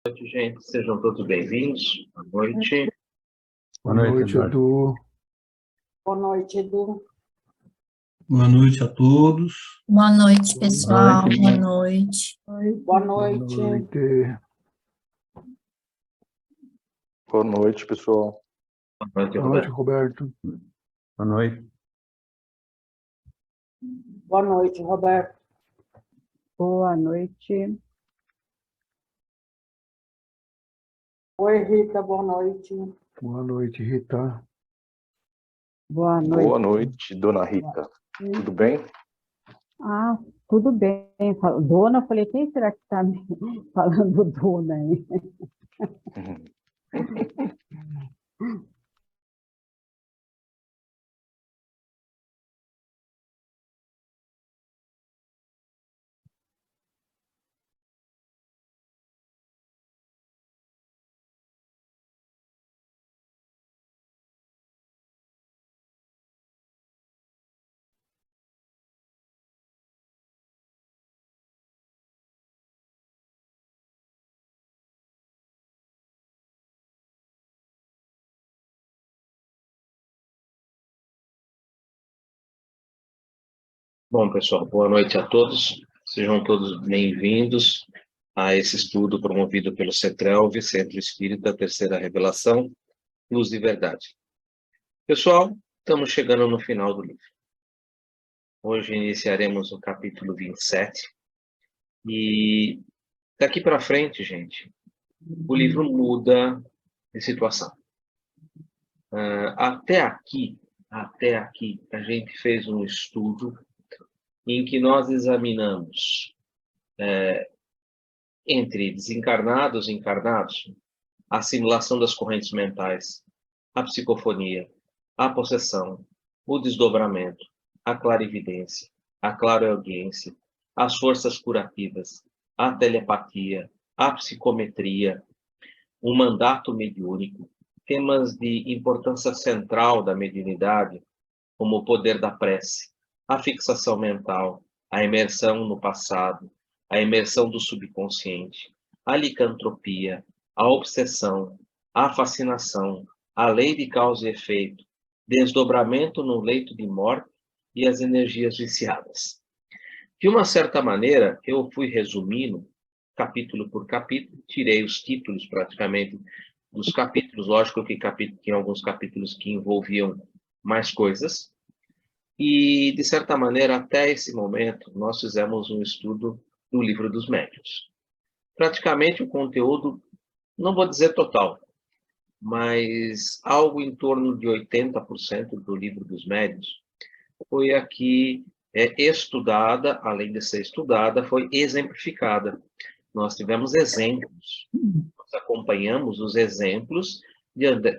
Boa noite, gente. Sejam todos bem-vindos. Boa noite. Boa noite, Edu. Boa noite, Edu. Boa noite a todos. Boa noite, pessoal. Boa Boa noite. Boa noite. Boa noite. Boa noite, pessoal. Boa noite, Boa noite, Roberto. Roberto. Boa noite. Boa noite, Roberto. Boa noite. Oi, Rita, boa noite. Boa noite, Rita. Boa noite. Boa noite, dona Rita. Tudo bem? Ah, tudo bem. Dona, eu falei, quem será que está falando dona aí? Bom, pessoal, boa noite a todos. Sejam todos bem-vindos a esse estudo promovido pelo CETRELV, Centro Espírita Terceira Revelação, Luz e Verdade. Pessoal, estamos chegando no final do livro. Hoje iniciaremos o capítulo 27. E daqui para frente, gente, o livro muda de situação. Até aqui, a gente fez um estudo em que nós examinamos entre desencarnados e encarnados a simulação das correntes mentais, a psicofonia, a possessão, o desdobramento, a clarividência, a clareaudiência, as forças curativas, a telepatia, a psicometria, o mandato mediúnico, temas de importância central da mediunidade, como o poder da prece, a fixação mental, a imersão no passado, a imersão do subconsciente, a licantropia, a obsessão, a fascinação, a lei de causa e efeito, desdobramento no leito de morte e as energias viciadas. De uma certa maneira, eu fui resumindo, capítulo por capítulo, tirei os títulos praticamente dos capítulos, lógico que tinha alguns capítulos que envolviam mais coisas, e, de certa maneira, até esse momento, nós fizemos um estudo do Livro dos Médiuns. Praticamente o conteúdo, não vou dizer total, mas algo em torno de 80% do Livro dos Médiuns foi aqui estudada, além de ser estudada, foi exemplificada. Nós tivemos exemplos, nós acompanhamos os exemplos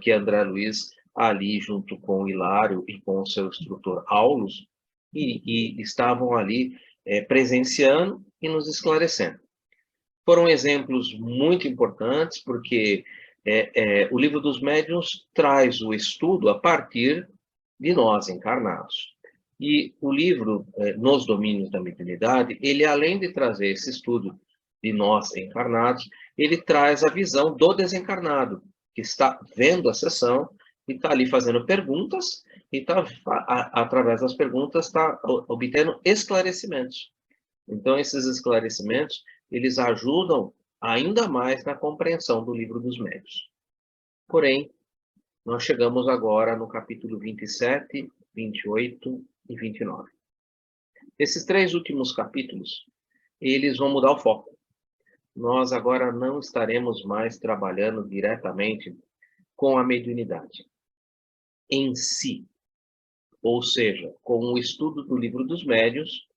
que André Luiz, ali junto com o Hilário e com o seu instrutor Aulus, e estavam ali presenciando e nos esclarecendo. Foram exemplos muito importantes, porque o Livro dos Médiuns traz o estudo a partir de nós encarnados. E o livro, Nos Domínios da Mediunidade, ele, além de trazer esse estudo de nós encarnados, ele traz a visão do desencarnado, que está vendo a sessão e está ali fazendo perguntas, e através das perguntas está obtendo esclarecimentos. Então, esses esclarecimentos, eles ajudam ainda mais na compreensão do Livro dos Médiuns. Porém, nós chegamos agora no capítulo 27, 28 e 29. Esses três últimos capítulos, eles vão mudar o foco. Nós agora não estaremos mais trabalhando diretamente com a mediunidade em si, ou seja, com o estudo do Livro dos Médiuns,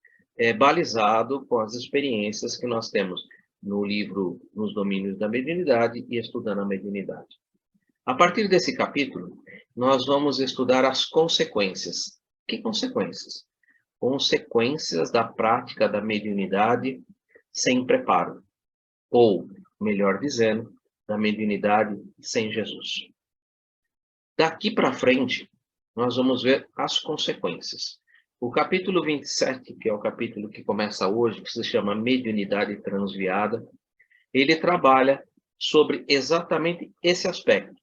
balizado com as experiências que nós temos no livro Nos Domínios da Mediunidade e Estudando a Mediunidade. A partir desse capítulo, nós vamos estudar as consequências. Que consequências? Consequências da prática da mediunidade sem preparo, ou, melhor dizendo, da mediunidade sem Jesus. Daqui para frente, nós vamos ver as consequências. O capítulo 27, que é o capítulo que começa hoje, que se chama Mediunidade Transviada, ele trabalha sobre exatamente esse aspecto.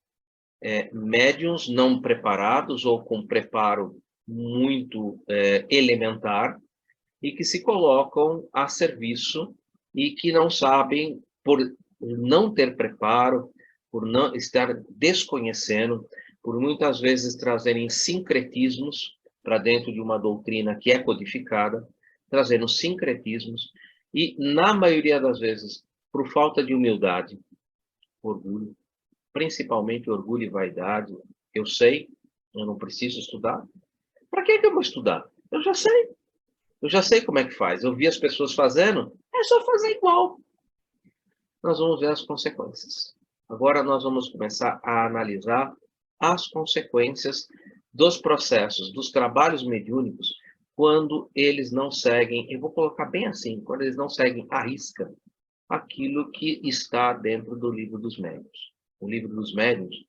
Médiuns não preparados ou com preparo muito elementar e que se colocam a serviço e que não sabem, por não ter preparo, por não estar desconhecendo, por muitas vezes trazerem sincretismos para dentro de uma doutrina que é codificada, trazendo sincretismos, e, na maioria das vezes, por falta de humildade, orgulho, principalmente orgulho e vaidade. Eu sei, eu não preciso estudar. Para que eu vou estudar? Eu já sei como é que faz. Eu vi as pessoas fazendo, é só fazer igual. Nós vamos ver as consequências. Agora nós vamos começar a analisar as consequências dos processos, dos trabalhos mediúnicos, quando eles não seguem, eu vou colocar bem assim, quando eles não seguem à risca aquilo que está dentro do Livro dos Médiuns. O Livro dos Médiuns,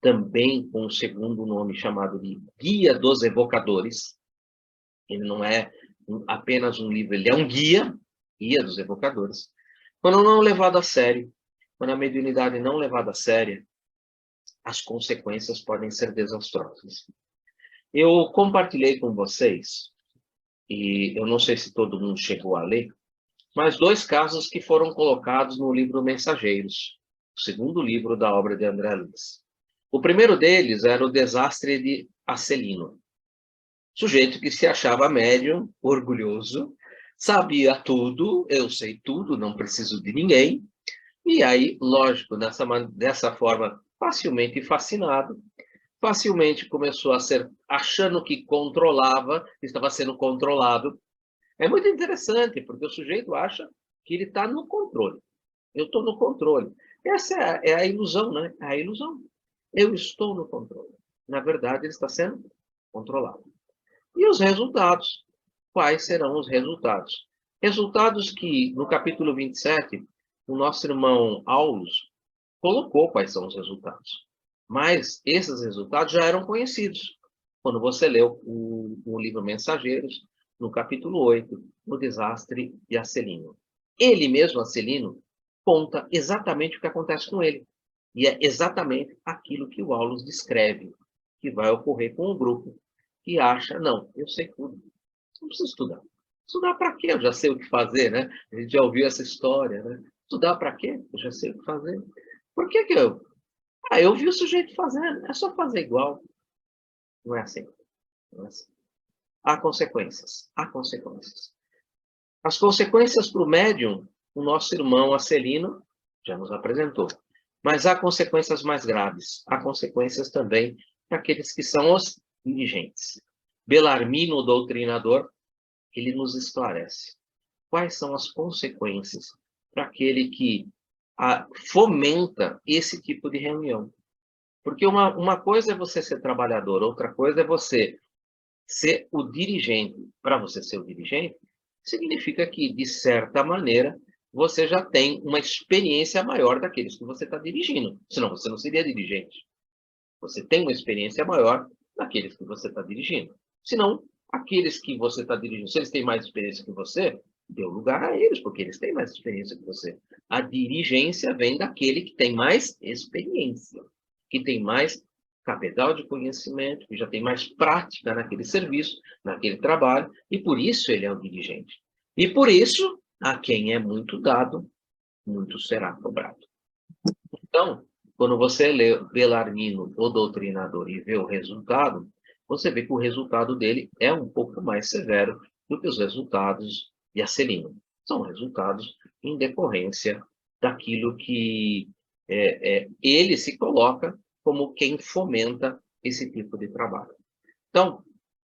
também com o segundo nome chamado de Guia dos Evocadores, ele não é apenas um livro, ele é um guia dos evocadores. Quando não levado a sério, quando a mediunidade não levada a sério, as consequências podem ser desastrosas. Eu compartilhei com vocês, e eu não sei se todo mundo chegou a ler, mas 2 casos que foram colocados no livro Mensageiros, o segundo livro da obra de André Luiz. O primeiro deles era o desastre de Acelino. Sujeito que se achava médium, orgulhoso, sabia tudo, eu sei tudo, não preciso de ninguém. E aí, lógico, dessa forma, facilmente fascinado, facilmente começou a ser, achando que controlava, estava sendo controlado. É muito interessante, porque o sujeito acha que ele está no controle. Eu estou no controle. Essa é a ilusão, né? É a ilusão. Eu estou no controle. Na verdade, ele está sendo controlado. E os resultados? Quais serão os resultados? Resultados que, no capítulo 27, o nosso irmão Aulus colocou quais são os resultados. Mas esses resultados já eram conhecidos. Quando você leu o livro Mensageiros, no capítulo 8, no desastre de Acelino. Ele mesmo, Acelino, conta exatamente o que acontece com ele. E é exatamente aquilo que o Aulus descreve, que vai ocorrer com o grupo que acha, não, eu sei tudo, não preciso estudar. Estudar para quê? Eu já sei o que fazer, né? A gente já ouviu essa história, né? Estudar para quê? Eu já sei o que fazer. Por que eu... eu vi o sujeito fazendo, é só fazer igual. Não é assim. Não é assim. Há consequências. Há consequências. As consequências para o médium, o nosso irmão Acelino já nos apresentou. Mas há consequências mais graves. Há consequências também para aqueles que são os dirigentes. Belarmino, o doutrinador, ele nos esclarece. Quais são as consequências para aquele que fomenta esse tipo de reunião? Porque uma coisa é você ser trabalhador, outra coisa é você ser o dirigente. Para você ser o dirigente, significa que, de certa maneira, você já tem uma experiência maior daqueles que você está dirigindo. Senão você não seria dirigente. Você tem uma experiência maior daqueles que você está dirigindo. Senão, aqueles que você está dirigindo, se eles têm mais experiência que você, dê lugar a eles, porque eles têm mais experiência que você. A dirigência vem daquele que tem mais experiência, que tem mais cabedal de conhecimento, que já tem mais prática naquele serviço, naquele trabalho, e por isso ele é o dirigente. E por isso, a quem é muito dado, muito será cobrado. Então, quando você lê Belarmino, o doutrinador, e vê o resultado, você vê que o resultado dele é um pouco mais severo do que os resultados de Acelino. São resultados em decorrência daquilo que ele se coloca como quem fomenta esse tipo de trabalho. Então,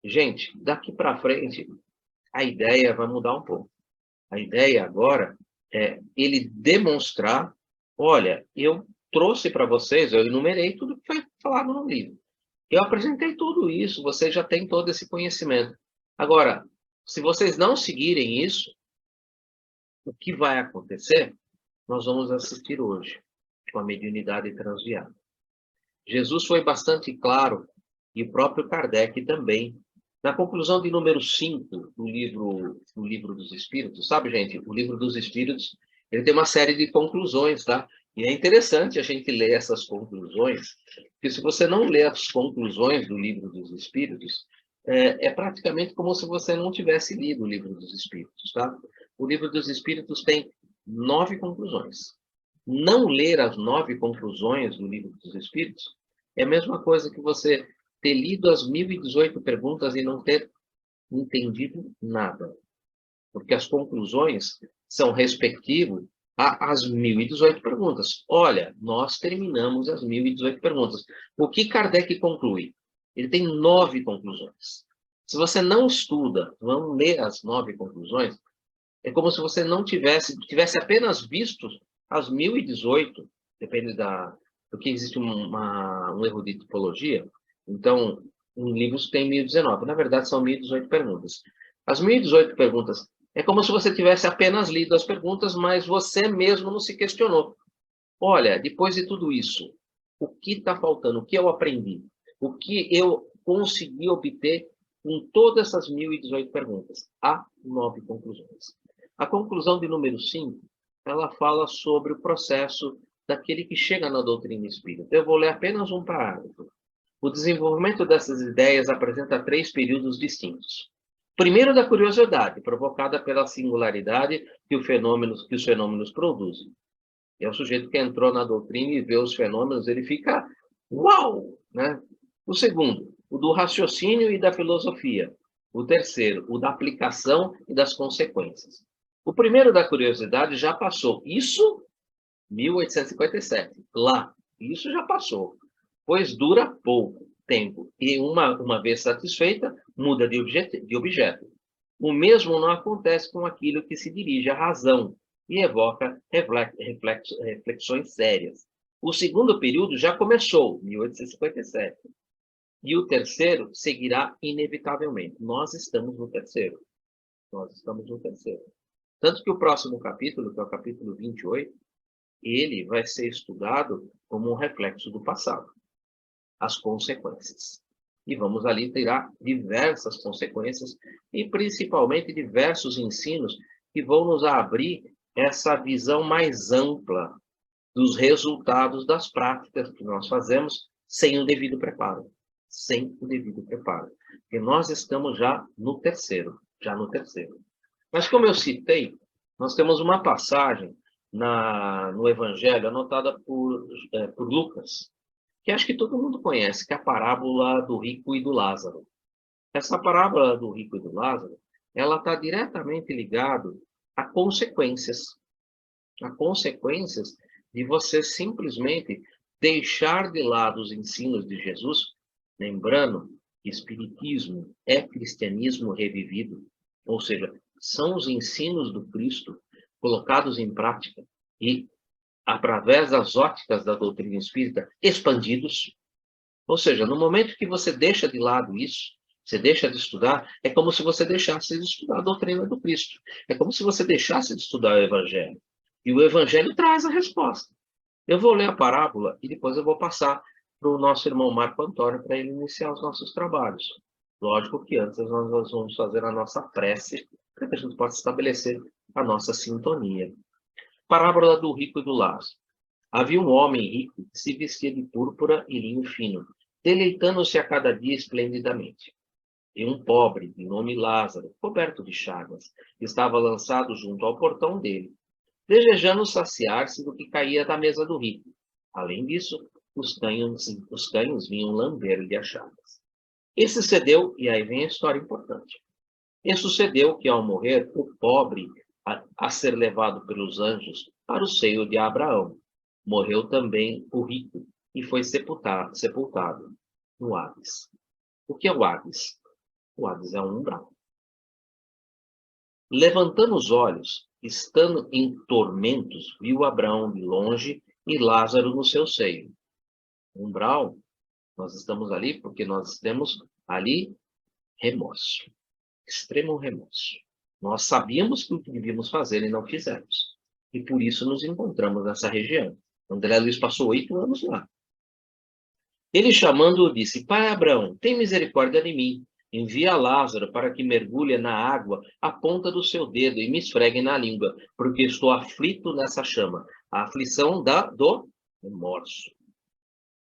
gente, daqui para frente, a ideia vai mudar um pouco. A ideia agora é ele demonstrar, olha, eu trouxe para vocês, eu enumerei tudo que foi falado no livro. Eu apresentei tudo isso, vocês já têm todo esse conhecimento. Agora, se vocês não seguirem isso, o que vai acontecer, nós vamos assistir hoje, com a mediunidade transviada. Jesus foi bastante claro, e o próprio Kardec também, na conclusão de número 5 do livro dos Espíritos. Sabe, gente, o livro dos Espíritos, ele tem uma série de conclusões, tá? E é interessante a gente ler essas conclusões, porque se você não lê as conclusões do Livro dos Espíritos, é praticamente como se você não tivesse lido o Livro dos Espíritos, tá? O Livro dos Espíritos tem 9 conclusões. Não ler as 9 conclusões do Livro dos Espíritos é a mesma coisa que você ter lido as 1018 perguntas e não ter entendido nada. Porque as conclusões são respectivas às 1018 perguntas. Olha, nós terminamos as 1018 perguntas. O que Kardec conclui? Ele tem 9 conclusões. Se você não estuda, não lê as 9 conclusões, é como se você não tivesse apenas visto as 1018, depende porque existe um erro de tipologia. Então, um livro tem 1019. Na verdade, são 1018 perguntas. As 1018 perguntas é como se você tivesse apenas lido as perguntas, mas você mesmo não se questionou. Olha, depois de tudo isso, o que está faltando? O que eu aprendi? O que eu consegui obter com todas essas 1018 perguntas? Há 9 conclusões. A conclusão de número 5, ela fala sobre o processo daquele que chega na doutrina espírita. Eu vou ler apenas um parágrafo. O desenvolvimento dessas ideias apresenta 3 períodos distintos. Primeiro, da curiosidade, provocada pela singularidade que os fenômenos produzem. É o sujeito que entrou na doutrina e vê os fenômenos, ele fica, uau! Né? O segundo, o do raciocínio e da filosofia. O terceiro, o da aplicação e das consequências. O primeiro da curiosidade já passou. Isso, 1857. Lá, isso já passou. Pois dura pouco tempo. E uma vez satisfeita, muda de objeto. O mesmo não acontece com aquilo que se dirige à razão e evoca reflexões sérias. O segundo período já começou, 1857. E o terceiro seguirá inevitavelmente. Nós estamos no terceiro. Tanto que o próximo capítulo, que é o capítulo 28, ele vai ser estudado como um reflexo do passado. As consequências. E vamos ali tirar diversas consequências e principalmente diversos ensinos que vão nos abrir essa visão mais ampla dos resultados das práticas que nós fazemos sem o devido preparo. Porque nós estamos já no terceiro. Mas como eu citei, nós temos uma passagem no Evangelho anotada por Lucas, que acho que todo mundo conhece, que é a parábola do rico e do Lázaro. Essa parábola do rico e do Lázaro, ela está diretamente ligada a consequências. A consequências de você simplesmente deixar de lado os ensinos de Jesus, lembrando que Espiritismo é cristianismo revivido, ou seja, são os ensinos do Cristo colocados em prática e através das óticas da doutrina espírita, expandidos. Ou seja, no momento que você deixa de lado isso, você deixa de estudar, é como se você deixasse de estudar a doutrina do Cristo. É como se você deixasse de estudar o Evangelho. E o Evangelho traz a resposta. Eu vou ler a parábola e depois eu vou passar para o nosso irmão Marco Antônio para ele iniciar os nossos trabalhos. Lógico que antes nós vamos fazer a nossa prece, para que a gente possa estabelecer a nossa sintonia. Parábola do rico e do Lázaro. Havia um homem rico que se vestia de púrpura e linho fino, deleitando-se a cada dia esplendidamente. E um pobre, de nome Lázaro, coberto de chagas, estava lançado junto ao portão dele, desejando saciar-se do que caía da mesa do rico. Além disso, os cães vinham lamber-lhe as chagas. E sucedeu, e aí vem a história importante. E sucedeu que, ao morrer, o pobre, a ser levado pelos anjos para o seio de Abraão, morreu também o rico e foi sepultado no Hades. O que é o Hades? O Hades é um umbral. Levantando os olhos, estando em tormentos, viu Abraão de longe e Lázaro no seu seio. Umbral, nós estamos ali porque nós temos ali remorso, extremo remorso. Nós sabíamos que o que devíamos fazer e não fizemos. E por isso nos encontramos nessa região. André Luiz passou 8 anos lá. Ele chamando-o disse: Pai Abraão, tem misericórdia de mim. Envia Lázaro para que mergulhe na água a ponta do seu dedo e me esfregue na língua, porque estou aflito nessa chama. a aflição do remorso.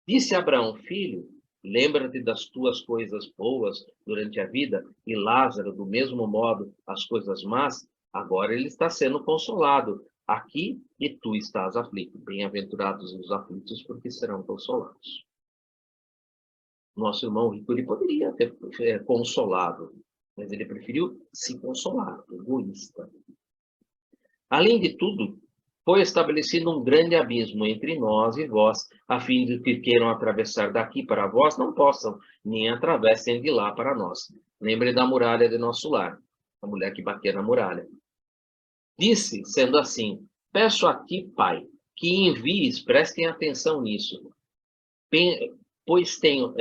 Disse Abraão, filho, lembra-te das tuas coisas boas durante a vida, e Lázaro, do mesmo modo, as coisas más. Agora ele está sendo consolado aqui e tu estás aflito. Bem-aventurados os aflitos, porque serão consolados. Nosso irmão rico, ele poderia ter consolado, mas ele preferiu se consolar, egoísta. Além de tudo, foi estabelecido um grande abismo entre nós e vós, a fim de que queiram atravessar daqui para vós, não possam, nem atravessem de lá para nós. Lembre da muralha de nosso lar, a mulher que batia na muralha. Disse, sendo assim, peço a ti, Pai, que envies, prestem atenção nisso, pois tenho,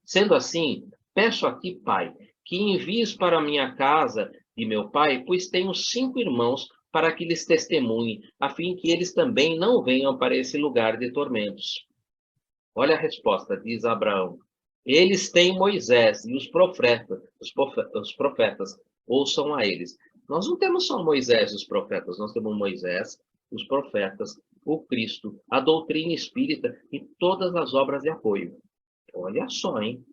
sendo assim, peço a ti, Pai, que envies para a minha casa de meu pai, pois tenho 5 irmãos, para que lhes testemunhe, a fim que eles também não venham para esse lugar de tormentos. Olha a resposta, diz Abraão. Eles têm Moisés e os profetas, ouçam a eles. Nós não temos só Moisés e os profetas, nós temos Moisés, os profetas, o Cristo, a doutrina espírita e todas as obras de apoio. Olha só, hein?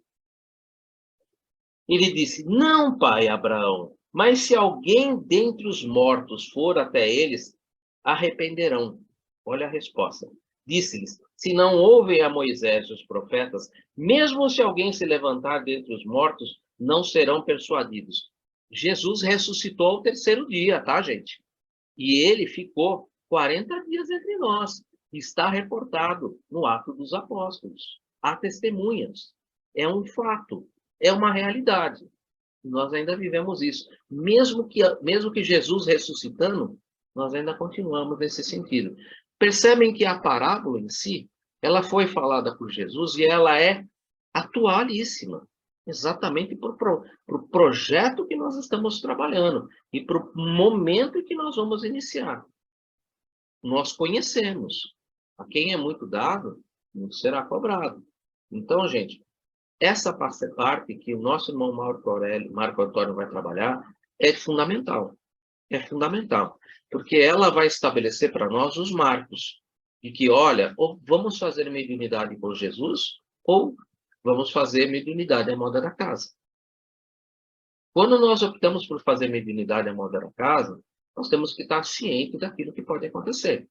Ele disse, não, pai Abraão, mas se alguém dentre os mortos for até eles, arrependerão. Olha a resposta. Disse-lhes, se não ouvem a Moisés e os profetas, mesmo se alguém se levantar dentre os mortos, não serão persuadidos. Jesus ressuscitou ao 3º dia, tá, gente? E ele ficou 40 dias entre nós. Está reportado no Atos dos Apóstolos. Há testemunhas. É um fato. É uma realidade. Nós ainda vivemos isso. Mesmo que Jesus ressuscitando, nós ainda continuamos nesse sentido. Percebem que a parábola em si, ela foi falada por Jesus e ela é atualíssima. Exatamente para o projeto que nós estamos trabalhando e para o momento que nós vamos iniciar. Nós conhecemos. A quem é muito dado, muito será cobrado. Então, gente, essa parte que o nosso irmão Marco Antônio vai trabalhar é fundamental. É fundamental. Porque ela vai estabelecer para nós os marcos. De que, olha, ou vamos fazer mediunidade com Jesus, ou vamos fazer mediunidade à moda da casa. Quando nós optamos por fazer mediunidade à moda da casa, nós temos que estar cientes daquilo que pode acontecer.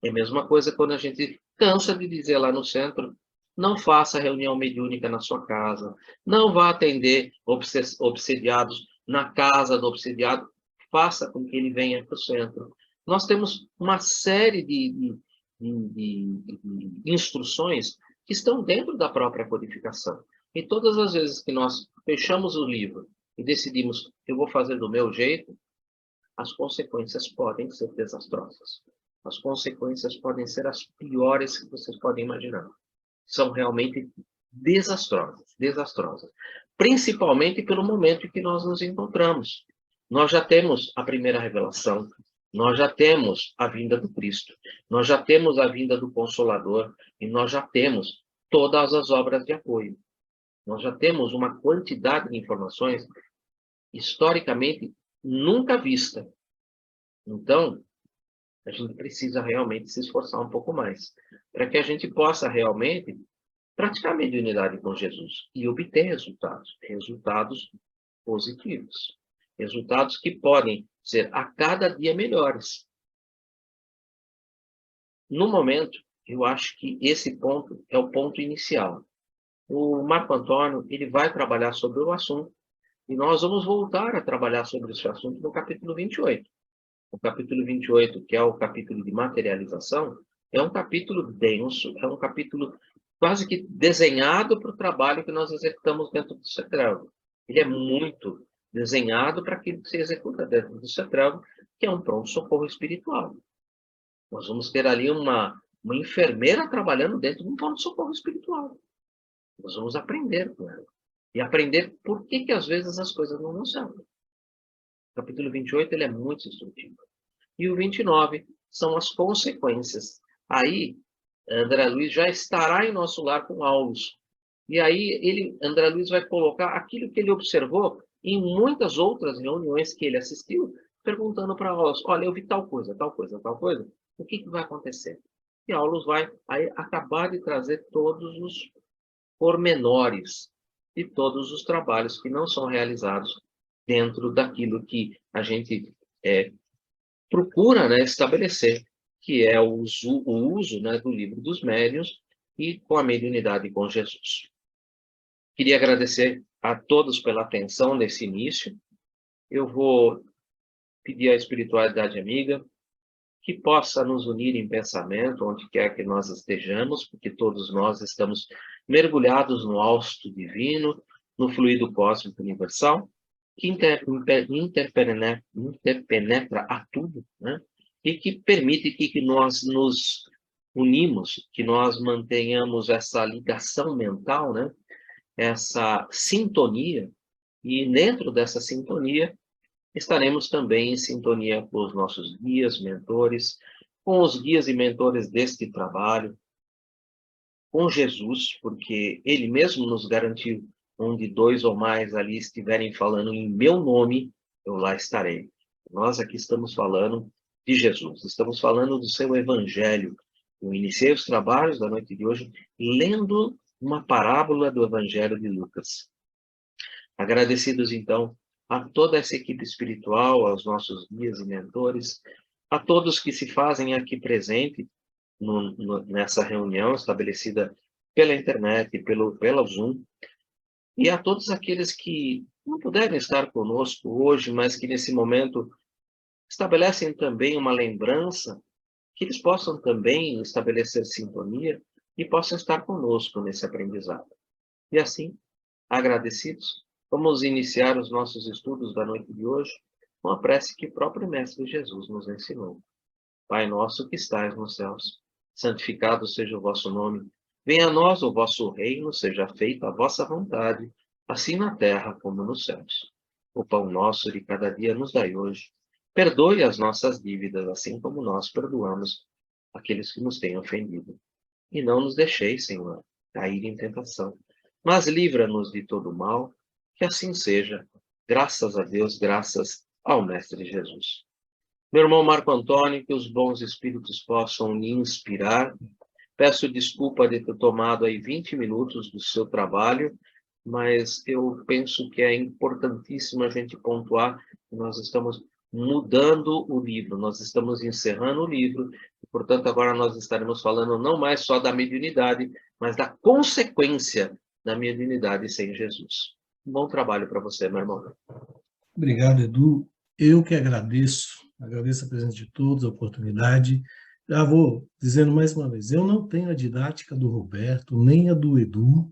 É a mesma coisa quando a gente cansa de dizer lá no centro, não faça reunião mediúnica na sua casa, não vá atender obsediados na casa do obsediado, faça com que ele venha para o centro. Nós temos uma série de instruções que estão dentro da própria codificação. E todas as vezes que nós fechamos o livro e decidimos que eu vou fazer do meu jeito, as consequências podem ser desastrosas. As consequências podem ser as piores que vocês podem imaginar. São realmente desastrosas, desastrosas. Principalmente pelo momento em que nós nos encontramos. Nós já temos a primeira revelação, nós já temos a vinda do Cristo, nós já temos a vinda do Consolador e nós já temos todas as obras de apoio. Nós já temos uma quantidade de informações historicamente nunca vista. Então, a gente precisa realmente se esforçar um pouco mais, para que a gente possa realmente praticar a mediunidade com Jesus e obter resultados positivos, resultados que podem ser a cada dia melhores. No momento, eu acho que esse ponto é o ponto inicial. O Marco Antônio, ele vai trabalhar sobre o assunto, e nós vamos voltar a trabalhar sobre esse assunto no capítulo 28. O capítulo 28, que é o capítulo de materialização, é um capítulo denso, é um capítulo quase que desenhado para o trabalho que nós executamos dentro do CETRELV. Ele é muito desenhado para aquilo que se executa dentro do CETRELV, que é um pronto-socorro espiritual. Nós vamos ter ali uma enfermeira trabalhando dentro de um pronto-socorro espiritual. Nós vamos aprender com ela. E aprender por que às vezes as coisas não dão certo. O capítulo 28 ele é muito instrutivo. E o 29 são as consequências. Aí, André Luiz já estará em nosso lar com Aulos. E aí, André Luiz vai colocar aquilo que ele observou em muitas outras reuniões que ele assistiu, perguntando para Aulos, olha, eu vi tal coisa, tal coisa, tal coisa. O que vai acontecer? E Aulos vai aí acabar de trazer todos os pormenores de todos os trabalhos que não são realizados dentro daquilo que a gente procura, né, estabelecer, que é o uso, né, do livro dos médiuns e com a mediunidade com Jesus. Queria agradecer a todos pela atenção nesse início. Eu vou pedir à espiritualidade amiga que possa nos unir em pensamento, onde quer que nós estejamos, porque todos nós estamos mergulhados no hausto divino, no fluido cósmico universal, que interpenetra a tudo, né? E que permite que nós nos unimos, que nós mantenhamos essa ligação mental, né? Essa sintonia, e dentro dessa sintonia, estaremos também em sintonia com os nossos guias, mentores, com os guias e mentores deste trabalho, com Jesus, porque Ele mesmo nos garantiu, onde 2 ou mais ali estiverem falando em meu nome, eu lá estarei. Nós aqui estamos falando de Jesus, estamos falando do seu Evangelho. Eu iniciei os trabalhos da noite de hoje lendo uma parábola do Evangelho de Lucas. Agradecidos, então, a toda essa equipe espiritual, aos nossos guias e mentores, a todos que se fazem aqui presente nessa reunião estabelecida pela internet, pela Zoom, e a todos aqueles que não puderem estar conosco hoje, mas que nesse momento estabelecem também uma lembrança, que eles possam também estabelecer sintonia e possam estar conosco nesse aprendizado. E assim, agradecidos, vamos iniciar os nossos estudos da noite de hoje com a prece que o próprio Mestre Jesus nos ensinou. Pai nosso que estais nos céus, santificado seja o vosso nome. Venha a nós o vosso reino, seja feita a vossa vontade, assim na terra como nos céus. O pão nosso de cada dia nos dai hoje. Perdoe as nossas dívidas, assim como nós perdoamos aqueles que nos têm ofendido. E não nos deixeis, Senhor, cair em tentação, mas livra-nos de todo mal, que assim seja, graças a Deus, graças ao Mestre Jesus. Meu irmão Marco Antônio, que os bons espíritos possam lhe inspirar. Peço desculpa de ter tomado aí 20 minutos do seu trabalho, mas eu penso que é importantíssimo a gente pontuar que nós estamos mudando o livro, nós estamos encerrando o livro, e, portanto, agora nós estaremos falando não mais só da mediunidade, mas da consequência da mediunidade sem Jesus. Um bom trabalho para você, meu irmão. Obrigado, Edu. Eu que agradeço a presença de todos, a oportunidade. Já vou dizendo mais uma vez, eu não tenho a didática do Roberto, nem a do Edu.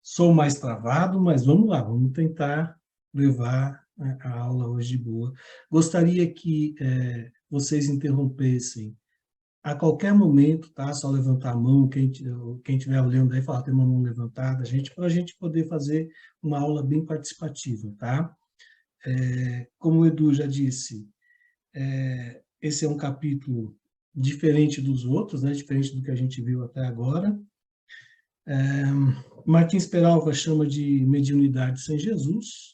Sou mais travado, mas vamos lá, vamos tentar levar a aula hoje de boa. Gostaria que vocês interrompessem a qualquer momento, tá? Só levantar a mão, quem estiver olhando aí, falar, tem uma mão levantada, para a gente poder fazer uma aula bem participativa, tá? Como o Edu já disse, esse é um capítulo diferente dos outros, né? Diferente do que a gente viu até agora. Martins Peralva chama de mediunidade sem Jesus,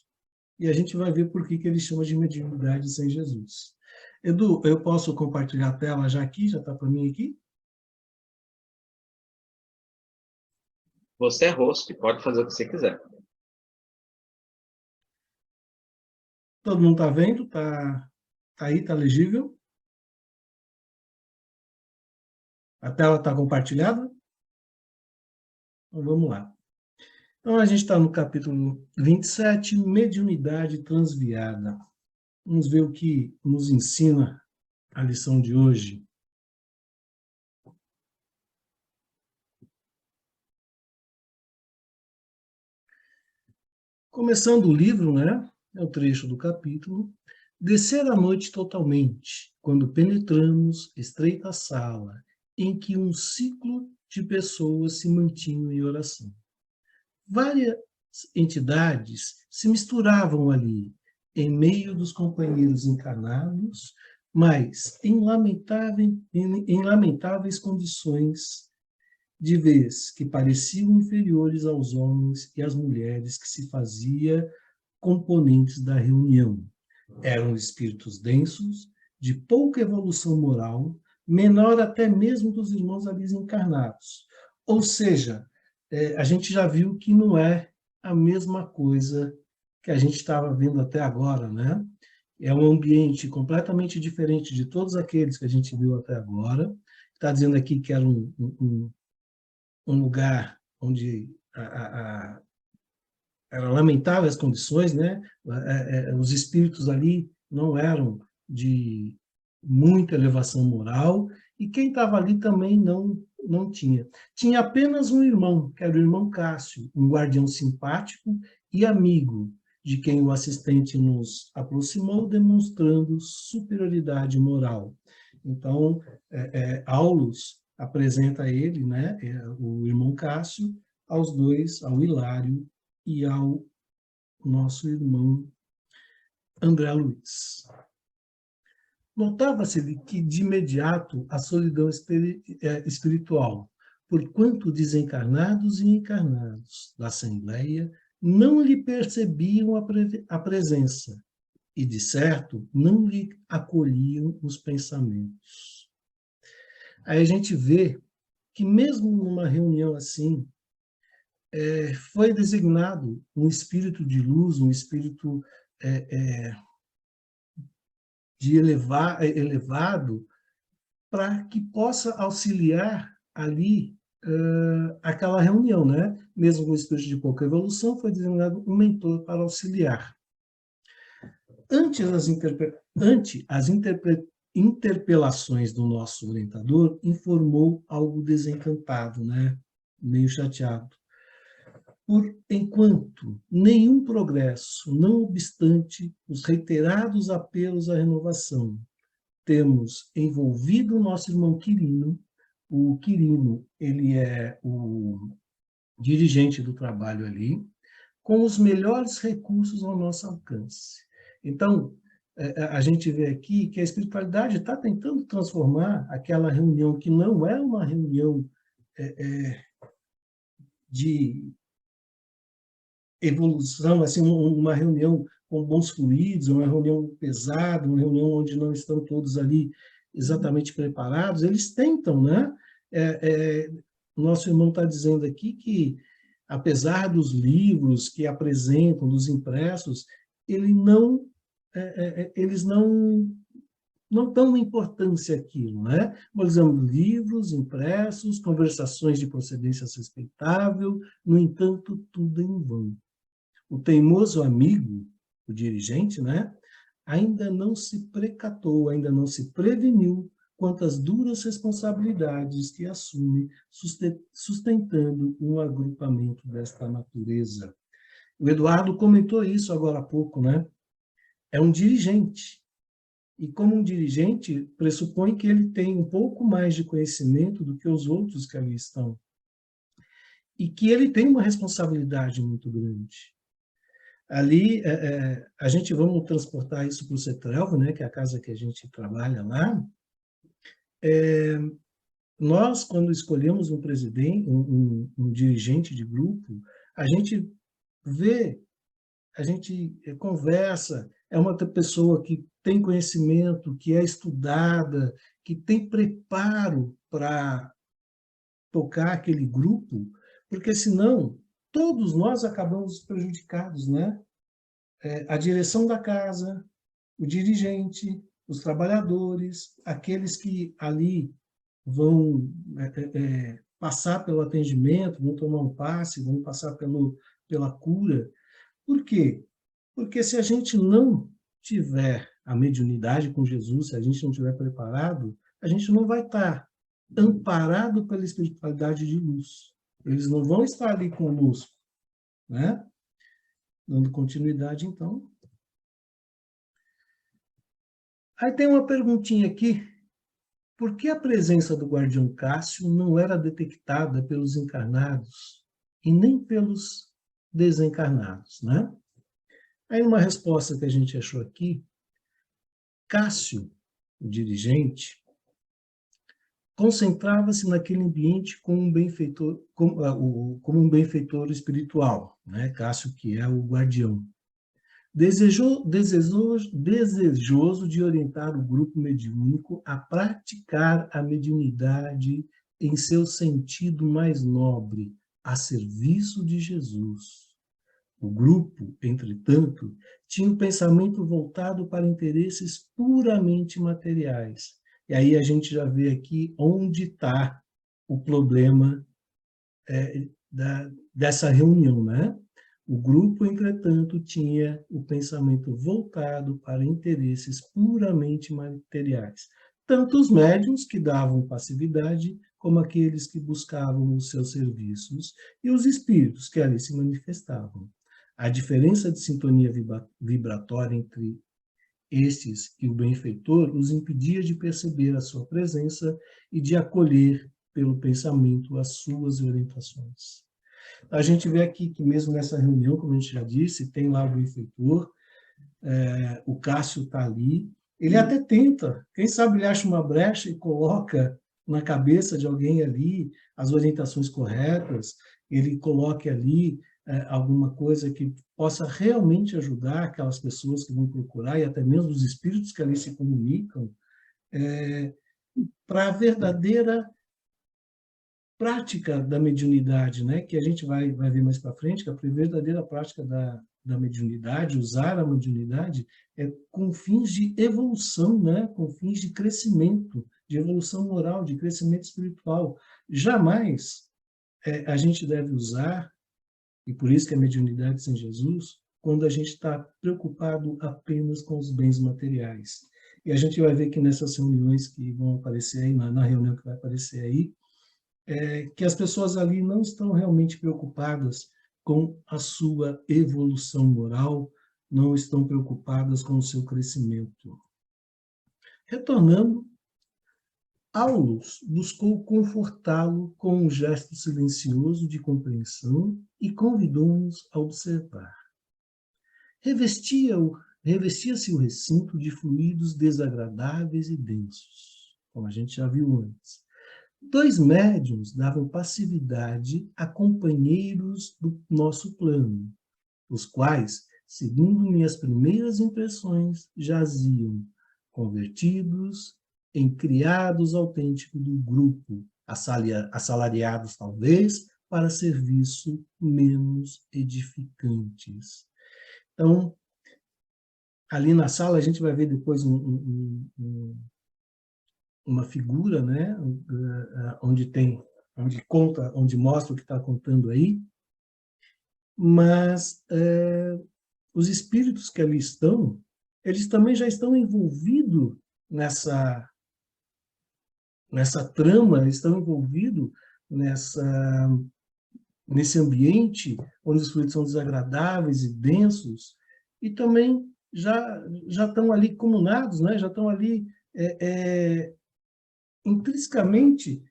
e a gente vai ver por que ele chama de mediunidade sem Jesus. Edu, eu posso compartilhar a tela já aqui? Já está para mim aqui? Você é host, pode fazer o que você quiser. Todo mundo está vendo? Tá aí, está legível? A tela está compartilhada? Então, vamos lá. Então, a gente está no capítulo 27, Mediunidade Transviada. Vamos ver o que nos ensina a lição de hoje. Começando o livro, né? É o trecho do capítulo. Descer a noite totalmente, quando penetramos estreita sala, em que um ciclo de pessoas se mantinham em oração. Várias entidades se misturavam ali, em meio dos companheiros encarnados, mas em lamentáveis condições, de vez que pareciam inferiores aos homens e às mulheres que se fazia componentes da reunião. Eram espíritos densos, de pouca evolução moral, menor até mesmo dos irmãos ali encarnados. Ou seja, a gente já viu que não é a mesma coisa que a gente estava vendo até agora, né? É um ambiente completamente diferente de todos aqueles que a gente viu até agora. Está dizendo aqui que era um lugar onde eram lamentáveis as condições, né? Os espíritos ali não eram de muita elevação moral, e quem estava ali também não tinha. Tinha apenas um irmão, que era o irmão Cássio, um guardião simpático e amigo, de quem o assistente nos aproximou, demonstrando superioridade moral. Então, Aulus apresenta ele, né, o irmão Cássio, aos dois, ao Hilário e ao nosso irmão André Luiz. Notava-se que, de imediato, a solidão espiritual, porquanto desencarnados e encarnados da Assembleia não lhe percebiam a presença e, de certo, não lhe acolhiam os pensamentos. Aí a gente vê que, mesmo numa reunião assim, foi designado um espírito de luz, um espírito elevado, para que possa auxiliar ali aquela reunião, né? Mesmo com o espírito de pouca evolução, foi designado um mentor para auxiliar. Ante as interpelações do nosso orientador, informou algo desencantado, né? Meio chateado. Enquanto nenhum progresso, não obstante os reiterados apelos à renovação, temos envolvido o nosso irmão Quirino. O Quirino, ele é o dirigente do trabalho ali, com os melhores recursos ao nosso alcance. Então, a gente vê aqui que a espiritualidade está tentando transformar aquela reunião que não é uma reunião de evolução, assim, uma reunião com bons fluidos, uma reunião pesada, uma reunião onde não estão todos ali exatamente preparados. Eles tentam, né? Nosso irmão está dizendo aqui que, apesar dos livros que apresentam, dos impressos, eles não dão importância àquilo, né? Nós usamos livros, impressos, conversações de procedência respeitável, no entanto, tudo em vão. O teimoso amigo, o dirigente, né, ainda não se precatou, ainda não se preveniu quanto às duras responsabilidades que assume sustentando um agrupamento desta natureza. O Eduardo comentou isso agora há pouco, né? É um dirigente. E como um dirigente, pressupõe que ele tem um pouco mais de conhecimento do que os outros que ali estão. E que ele tem uma responsabilidade muito grande. Ali, a gente vamos transportar isso para o CETRELV, né, que é a casa que a gente trabalha lá. Nós, quando escolhemos um presidente, um dirigente de grupo, a gente vê, a gente conversa, é uma pessoa que tem conhecimento, que é estudada, que tem preparo para tocar aquele grupo, porque senão todos nós acabamos prejudicados, né? A direção da casa, o dirigente, os trabalhadores, aqueles que ali vão passar pelo atendimento, vão tomar um passe, vão passar pela cura. Por quê? Porque se a gente não tiver a mediunidade com Jesus, se a gente não estiver preparado, a gente não vai estar amparado pela espiritualidade de luz. Eles não vão estar ali conosco, né? Dando continuidade, então. Aí tem uma perguntinha aqui. Por que a presença do guardião Cássio não era detectada pelos encarnados e nem pelos desencarnados, né? Aí uma resposta que a gente achou aqui, Cássio, o dirigente, concentrava-se naquele ambiente como um benfeitor espiritual, né? Cássio, que é o guardião. desejoso de orientar o grupo mediúnico a praticar a mediunidade em seu sentido mais nobre, a serviço de Jesus. O grupo, entretanto, tinha um pensamento voltado para interesses puramente materiais. E aí a gente já vê aqui onde está o problema dessa reunião, né? O grupo, entretanto, tinha o pensamento voltado para interesses puramente materiais. Tanto os médiuns, que davam passividade, como aqueles que buscavam os seus serviços, e os espíritos que ali se manifestavam. A diferença de sintonia vibratória entre estes e o benfeitor os impedia de perceber a sua presença e de acolher pelo pensamento as suas orientações. A gente vê aqui que mesmo nessa reunião, como a gente já disse, tem lá o benfeitor, o Cássio está ali, ele até tenta, quem sabe ele acha uma brecha e coloca na cabeça de alguém ali as orientações corretas, ele coloque ali alguma coisa que possa realmente ajudar aquelas pessoas que vão procurar, e até mesmo os espíritos que ali se comunicam, para a verdadeira prática da mediunidade, né? Que a gente vai ver mais para frente, que a verdadeira prática da mediunidade, usar a mediunidade, é com fins de evolução, né? Com fins de crescimento, de evolução moral, de crescimento espiritual. Jamais a gente deve usar, e por isso que a mediunidade sem Jesus, quando a gente está preocupado apenas com os bens materiais. E a gente vai ver que nessas reuniões que vão aparecer aí, na reunião que vai aparecer aí, que as pessoas ali não estão realmente preocupadas com a sua evolução moral, não estão preocupadas com o seu crescimento. Retornando, Aulus buscou confortá-lo com um gesto silencioso de compreensão e convidou-nos a observar. Revestia-se o recinto de fluidos desagradáveis e densos, como a gente já viu antes. 2 médiuns davam passividade a companheiros do nosso plano, os quais, segundo minhas primeiras impressões, jaziam convertidos em criados autênticos do grupo, assalariados talvez para serviço menos edificantes. Então, ali na sala a gente vai ver depois uma figura, né, onde mostra o que está contando aí, mas os espíritos que ali estão, eles também já estão envolvidos nessa trama, estão envolvidos nesse ambiente onde os fluidos são desagradáveis e densos, e também já estão ali comunados, né, já estão ali intrinsecamente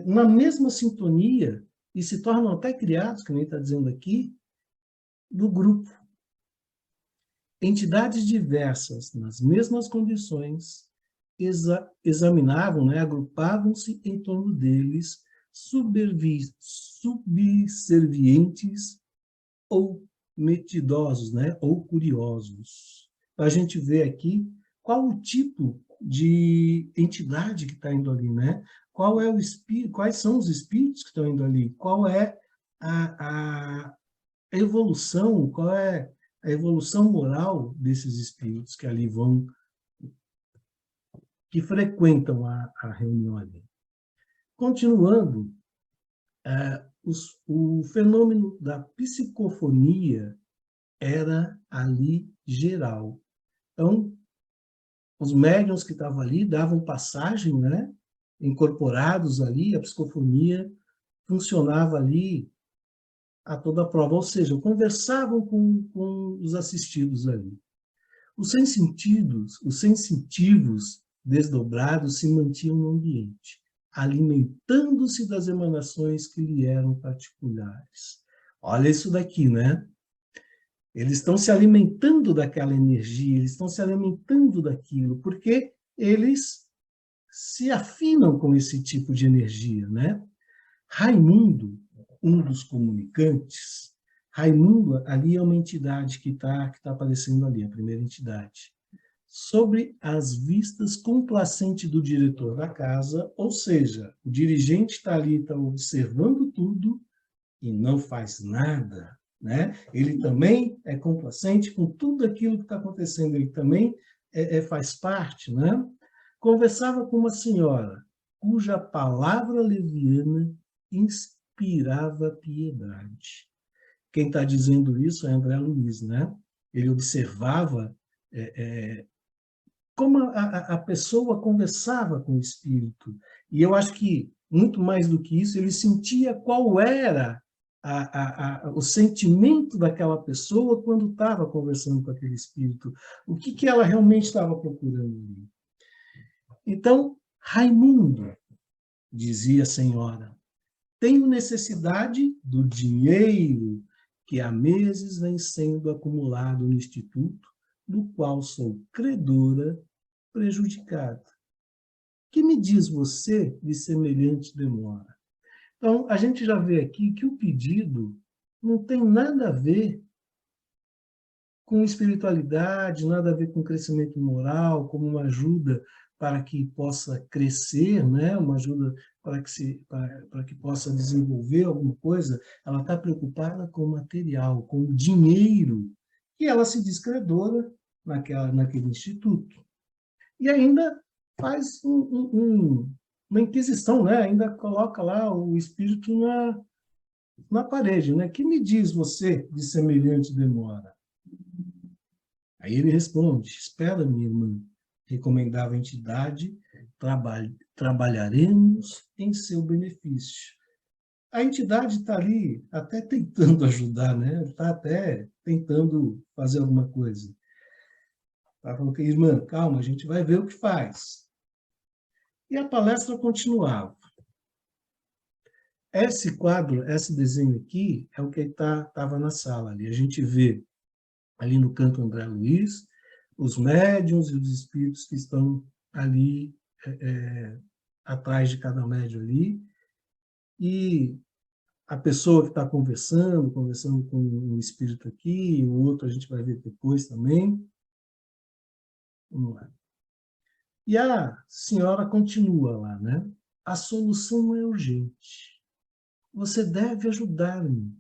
na mesma sintonia e se tornam até criados, que nem está dizendo aqui, do grupo. Entidades diversas, nas mesmas condições, examinavam, né, agrupavam-se em torno deles, subservientes ou metidosos, né, ou curiosos. Para a gente ver aqui qual o tipo de entidade que está indo ali, né? Quais são os espíritos que estão indo ali? Qual é a evolução, qual é a evolução moral desses espíritos que ali vão, que frequentam a reunião ali. Continuando, o fenômeno da psicofonia era ali geral. Então, os médiuns que estavam ali davam passagem, né, incorporados ali, a psicofonia funcionava ali a toda prova, ou seja, conversavam com os assistidos ali. Os sensitivos desdobrados se mantinham no ambiente, alimentando-se das emanações que lhe eram particulares. Olha isso daqui, né? Eles estão se alimentando daquela energia, eles estão se alimentando daquilo, porque eles se afinam com esse tipo de energia, né? Raimundo, um dos comunicantes, Raimundo, ali é uma entidade que tá aparecendo ali, a primeira entidade. Sobre as vistas complacente do diretor da casa, ou seja, o dirigente está ali, está observando tudo e não faz nada, né? Ele também é complacente com tudo aquilo que está acontecendo, ele também faz parte, né? Conversava com uma senhora cuja palavra leviana inspirava piedade. Quem está dizendo isso é André Luiz, né? Ele observava como a pessoa conversava com o espírito. E eu acho que, muito mais do que isso, ele sentia qual era o sentimento daquela pessoa quando estava conversando com aquele espírito. O que ela realmente estava procurando ali. Então, Raimundo, dizia a senhora, tenho necessidade do dinheiro que há meses vem sendo acumulado no Instituto, do qual sou credora prejudicada. Que me diz você de semelhante demora? Então, a gente já vê aqui que o pedido não tem nada a ver com espiritualidade, nada a ver com crescimento moral, como uma ajuda para que possa crescer, né? Uma ajuda para que possa desenvolver alguma coisa. Ela está preocupada com o material, com o dinheiro, e ela se diz credora naquele instituto. E ainda faz uma inquisição, né? Ainda coloca lá o espírito na parede, né? Que me diz você de semelhante demora? Aí ele responde, espera, minha irmã, recomendava a entidade, trabalharemos em seu benefício. A entidade está ali até tentando ajudar, né? Está até tentando fazer alguma coisa. Está falando, irmã, calma, a gente vai ver o que faz. E a palestra continuava. Esse quadro, esse desenho aqui, é o que estava na sala ali. A gente vê ali no canto André Luiz, os médiuns e os espíritos que estão ali atrás de cada médium ali, e a pessoa que está conversando com um espírito aqui, e o outro a gente vai ver depois também. Vamos lá. E a senhora continua lá, né? A solução é urgente. Você deve ajudar-me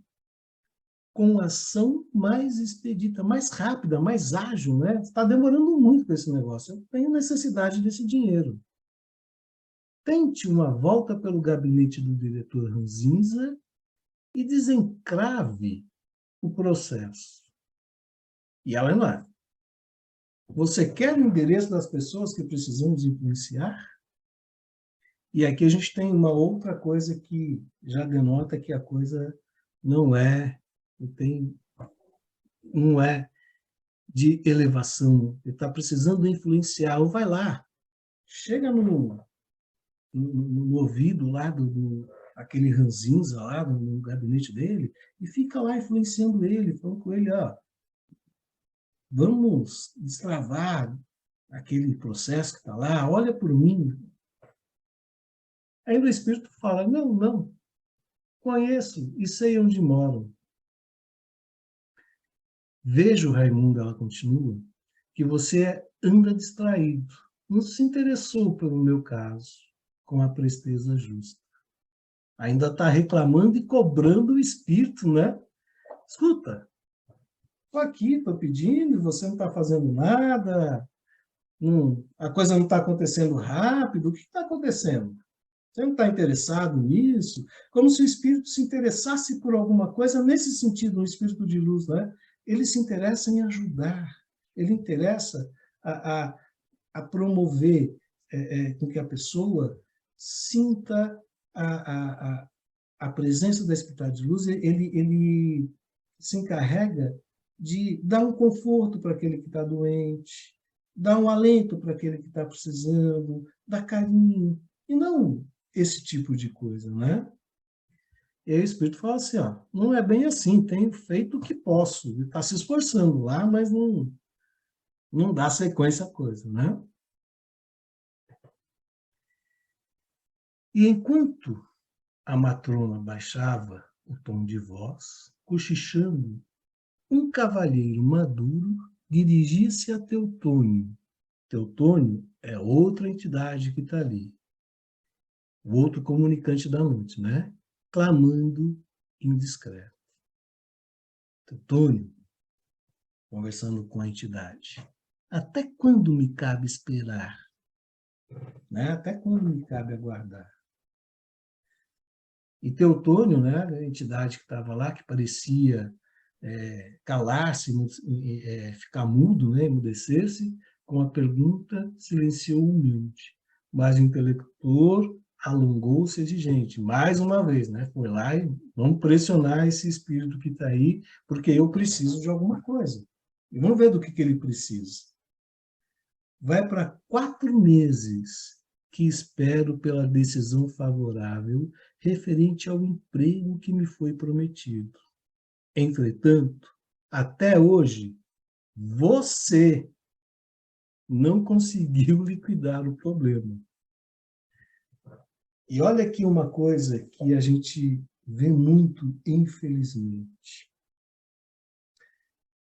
com ação mais expedita, mais rápida, mais ágil, né? Está demorando muito para esse negócio. Eu tenho necessidade desse dinheiro. Tente uma volta pelo gabinete do diretor Ranzinza e desencrave o processo. E ela não é. Você quer o endereço das pessoas que precisamos influenciar? E aqui a gente tem uma outra coisa que já denota que a coisa não é de elevação. Ele está precisando influenciar. Ou vai lá, chega no ouvido lá aquele ranzinza lá no gabinete dele e fica lá influenciando ele, falando com ele, ó, vamos destravar aquele processo que está lá, olha por mim. Aí o Espírito fala, não, conheço e sei onde moram. Vejo, Raimundo, ela continua, que você anda distraído, não se interessou pelo meu caso, com a presteza justa. Ainda está reclamando e cobrando o Espírito, né? Escuta, estou aqui, estou pedindo, você não está fazendo nada, a coisa não está acontecendo rápido, o que está acontecendo? Você não está interessado nisso? Como se o Espírito se interessasse por alguma coisa nesse sentido, no Espírito de luz, né? Ele se interessa em ajudar, ele interessa a promover com que a pessoa sinta a presença da espiritualidade de luz, ele se encarrega de dar um conforto para aquele que está doente, dar um alento para aquele que está precisando, dar carinho, e não esse tipo de coisa, né? E aí o Espírito fala assim, ó, não é bem assim, tenho feito o que posso, ele está se esforçando lá, mas não dá sequência à coisa, né? E enquanto a matrona baixava o tom de voz, cochichando, um cavalheiro maduro dirigia-se a Teutônio. Teutônio é outra entidade que está ali. O outro comunicante da noite, né? Clamando indiscreto. Teutônio, conversando com a entidade. Até quando me cabe esperar? Né? Até quando me cabe aguardar? E Teutônio, né, a entidade que estava lá, que parecia calar-se, ficar mudo, né, emudecer-se, com a pergunta silenciou humilde. Mas o intelector alongou-se exigente. Mais uma vez, né, foi lá e vamos pressionar esse espírito que está aí, porque eu preciso de alguma coisa. E vamos ver do que ele precisa. Vai para 4 meses que espero pela decisão favorável referente ao emprego que me foi prometido. Entretanto, até hoje, você não conseguiu liquidar o problema. E olha aqui uma coisa que a gente vê muito, infelizmente.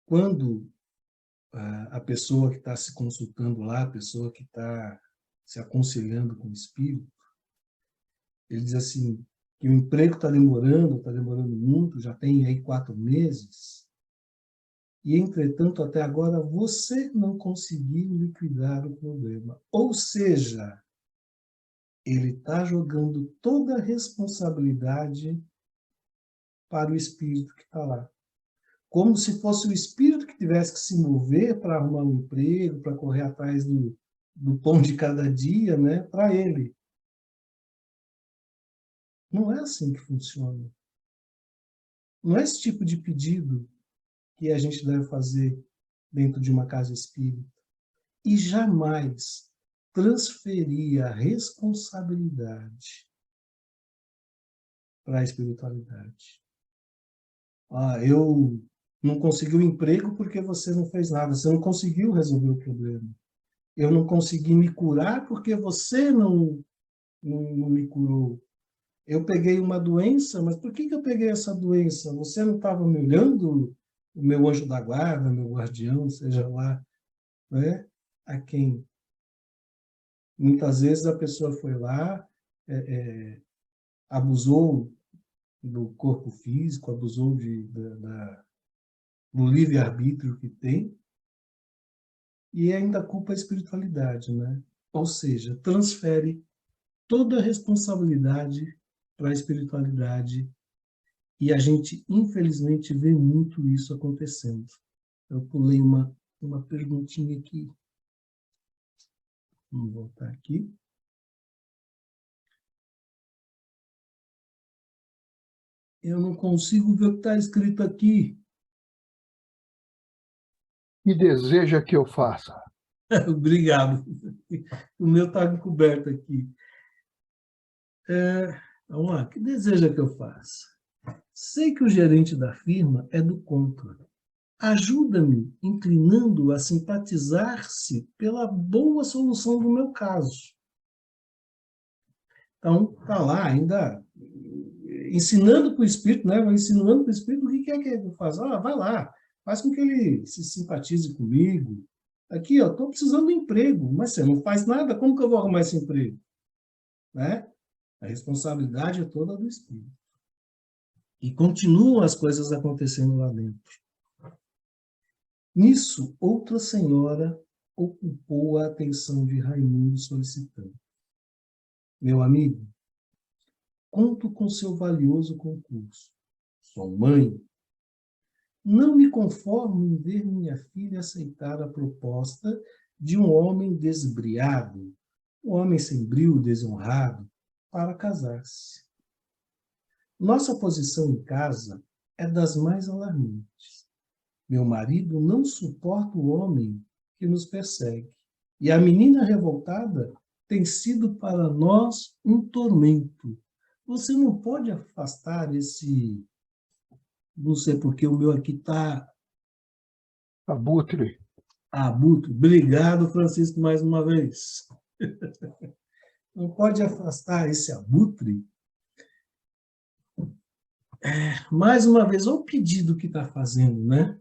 Quando a pessoa que está se consultando lá, a pessoa que está se aconselhando com o espírito, ele diz assim, que o emprego está demorando muito, já tem aí 4 meses, e, entretanto, até agora, você não conseguiu liquidar o problema. Ou seja, ele está jogando toda a responsabilidade para o espírito que está lá. Como se fosse o espírito que tivesse que se mover para arrumar um emprego, para correr atrás do pão de cada dia, né, para ele. Não é assim que funciona. Não é esse tipo de pedido que a gente deve fazer dentro de uma casa espírita. E jamais transferir a responsabilidade para a espiritualidade. Eu não consegui o emprego porque você não fez nada, você não conseguiu resolver o problema. Eu não consegui me curar porque você não me curou. Eu peguei uma doença, mas por que eu peguei essa doença? Você não estava me olhando? O meu anjo da guarda, meu guardião, seja lá, né? A quem? Muitas vezes a pessoa foi lá, abusou do corpo físico, abusou do livre-arbítrio que tem, e ainda culpa a espiritualidade, né? Ou seja, transfere toda a responsabilidade para a espiritualidade. E a gente, infelizmente, vê muito isso acontecendo. Eu pulei uma perguntinha aqui. Vamos voltar aqui. Eu não consigo ver o que está escrito aqui. Que deseja que eu faça? Obrigado. O meu está encoberto aqui. Vamos lá. O que deseja que eu faça? Sei que o gerente da firma é do contra. Ajuda-me inclinando a simpatizar-se pela boa solução do meu caso. Então, está lá ainda ensinando para o espírito, né? Insinuando para o espírito o que é que eu faço. Vai lá, faz com que ele se simpatize comigo. Aqui, estou precisando de emprego, mas você não faz nada, como que eu vou arrumar esse emprego? Né? A responsabilidade é toda do espírito. E continuam as coisas acontecendo lá dentro. Nisso, outra senhora ocupou a atenção de Raimundo solicitando. Meu amigo, conto com seu valioso concurso. Sou mãe. Não me conformo em ver minha filha aceitar a proposta de um homem desbriado, um homem sem brio, desonrado, para casar-se. Nossa posição em casa é das mais alarmantes. Meu marido não suporta o homem que nos persegue. E a menina revoltada tem sido para nós um tormento. Você não pode afastar esse... Não sei porque o meu aqui está... Abutre. Abutre. Obrigado, Francisco, mais uma vez. Não pode afastar esse abutre? mais uma vez, olha o pedido que está fazendo, né?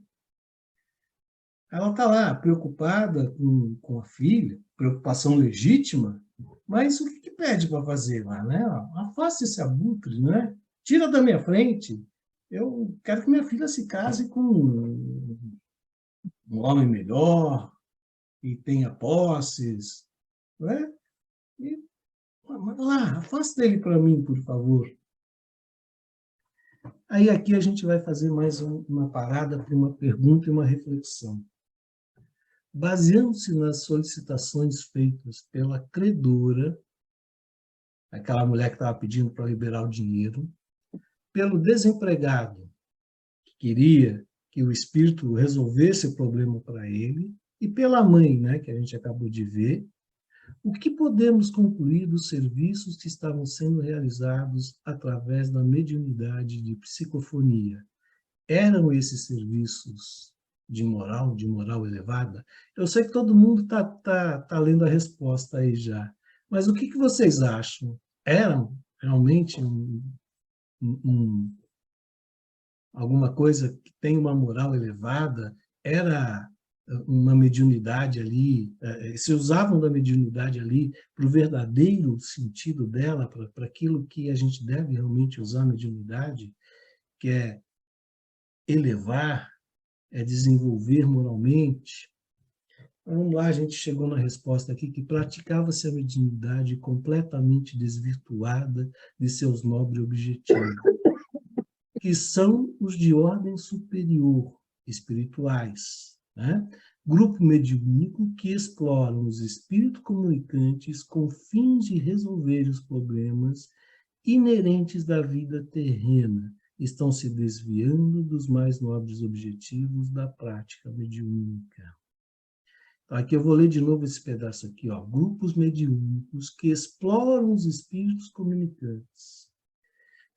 Ela está lá, preocupada com a filha, preocupação legítima, mas o que pede para fazer lá, né? Afasta esse abutre, né? Tira da minha frente. Eu quero que minha filha se case com um homem melhor e tenha posses, né? E, manda lá, afasta ele para mim, por favor. Aí aqui a gente vai fazer mais uma parada para uma pergunta e uma reflexão. Baseando-se nas solicitações feitas pela credora, aquela mulher que estava pedindo para liberar o dinheiro, pelo desempregado, que queria que o espírito resolvesse o problema para ele, e pela mãe, né, que a gente acabou de ver, o que podemos concluir dos serviços que estavam sendo realizados através da mediunidade de psicofonia? Eram esses serviços de moral elevada? Eu sei que todo mundo tá lendo a resposta aí já, mas o que vocês acham? Eram realmente alguma coisa que tem uma moral elevada? Era uma mediunidade ali, se usavam da mediunidade ali para o verdadeiro sentido dela, para aquilo que a gente deve realmente usar a mediunidade, que é elevar, é desenvolver moralmente. Vamos lá, a gente chegou na resposta aqui, que praticava-se a mediunidade completamente desvirtuada de seus nobres objetivos, que são os de ordem superior, espirituais, né? Grupo mediúnico que exploram os espíritos comunicantes com fins de resolver os problemas inerentes da vida terrena, estão se desviando dos mais nobres objetivos da prática mediúnica. Então, aqui eu vou ler de novo esse pedaço aqui, ó. Grupos mediúnicos que exploram os espíritos comunicantes.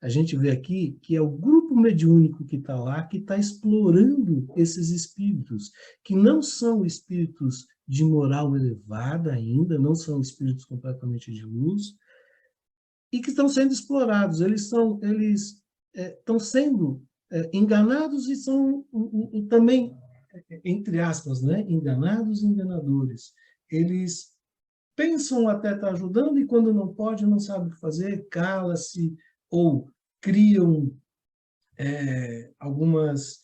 A gente vê aqui que é o grupo mediúnico que está lá, que está explorando esses espíritos, que não são espíritos de moral elevada ainda, não são espíritos completamente de luz, e que estão sendo explorados. Eles estão sendo enganados e são também, entre aspas, né, enganados e enganadores. Eles pensam até estar ajudando e quando não pode, não sabe o que fazer, cala-se ou criam algumas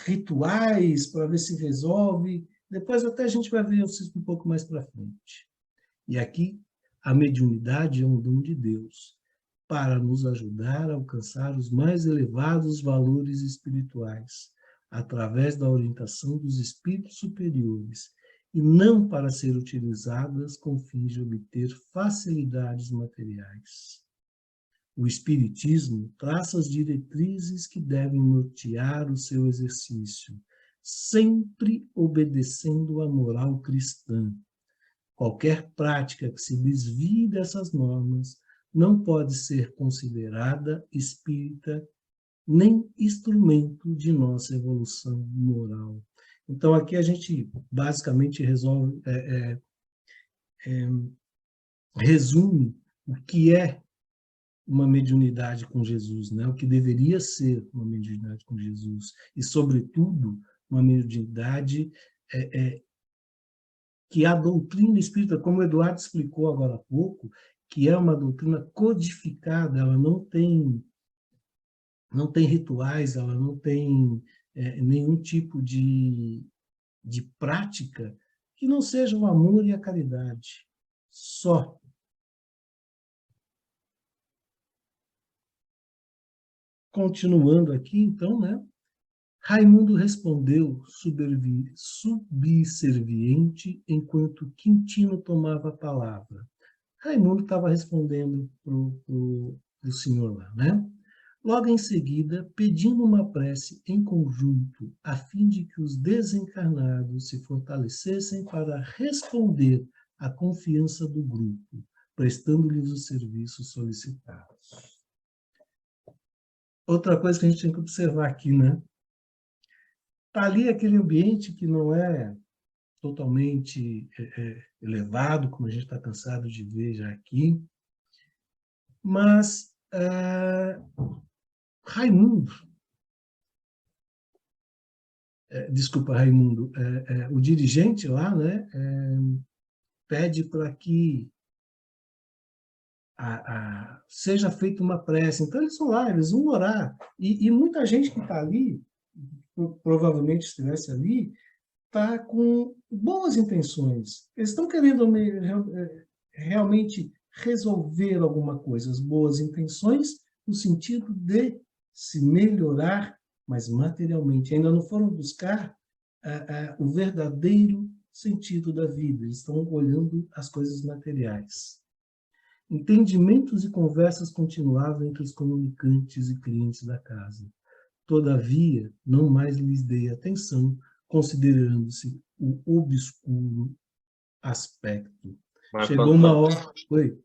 rituais para ver se resolve. Depois até a gente vai ver isso um pouco mais para frente. E aqui a mediunidade é um dom de Deus para nos ajudar a alcançar os mais elevados valores espirituais, através da orientação dos espíritos superiores, e não para ser utilizadas com fins de obter facilidades materiais. O Espiritismo traça as diretrizes que devem nortear o seu exercício, sempre obedecendo à moral cristã. Qualquer prática que se desvie dessas normas não pode ser considerada espírita nem instrumento de nossa evolução moral. Então, aqui a gente basicamente resume o que é uma mediunidade com Jesus, né? O que deveria ser uma mediunidade com Jesus. E, sobretudo, uma mediunidade que a doutrina espírita, como o Eduardo explicou agora há pouco, que é uma doutrina codificada, ela não tem rituais, ela não tem nenhum tipo de prática que não seja o amor e a caridade. Só. Continuando aqui, então, né? Raimundo respondeu subserviente enquanto Quintino tomava a palavra. Raimundo estava respondendo para o senhor lá, né? Logo em seguida, pedindo uma prece em conjunto, a fim de que os desencarnados se fortalecessem para responder à confiança do grupo, prestando-lhes os serviços solicitados. Outra coisa que a gente tem que observar aqui, né? Está ali aquele ambiente que não é totalmente elevado, como a gente está cansado de ver já aqui, mas Raimundo, desculpa, Raimundo, o dirigente lá, né, pede para que seja feita uma prece. Então, eles vão lá, eles vão orar. E muita gente que está ali, provavelmente estivesse ali, está com boas intenções. Eles estão querendo realmente resolver alguma coisa. As boas intenções no sentido de se melhorar, mas materialmente. Ainda não foram buscar o verdadeiro sentido da vida. Eles estão olhando as coisas materiais. Entendimentos e conversas continuavam entre os comunicantes e clientes da casa. Todavia, não mais lhes dei atenção, considerando-se o obscuro aspecto. Marco Chegou uma Antônio, hora... Oi,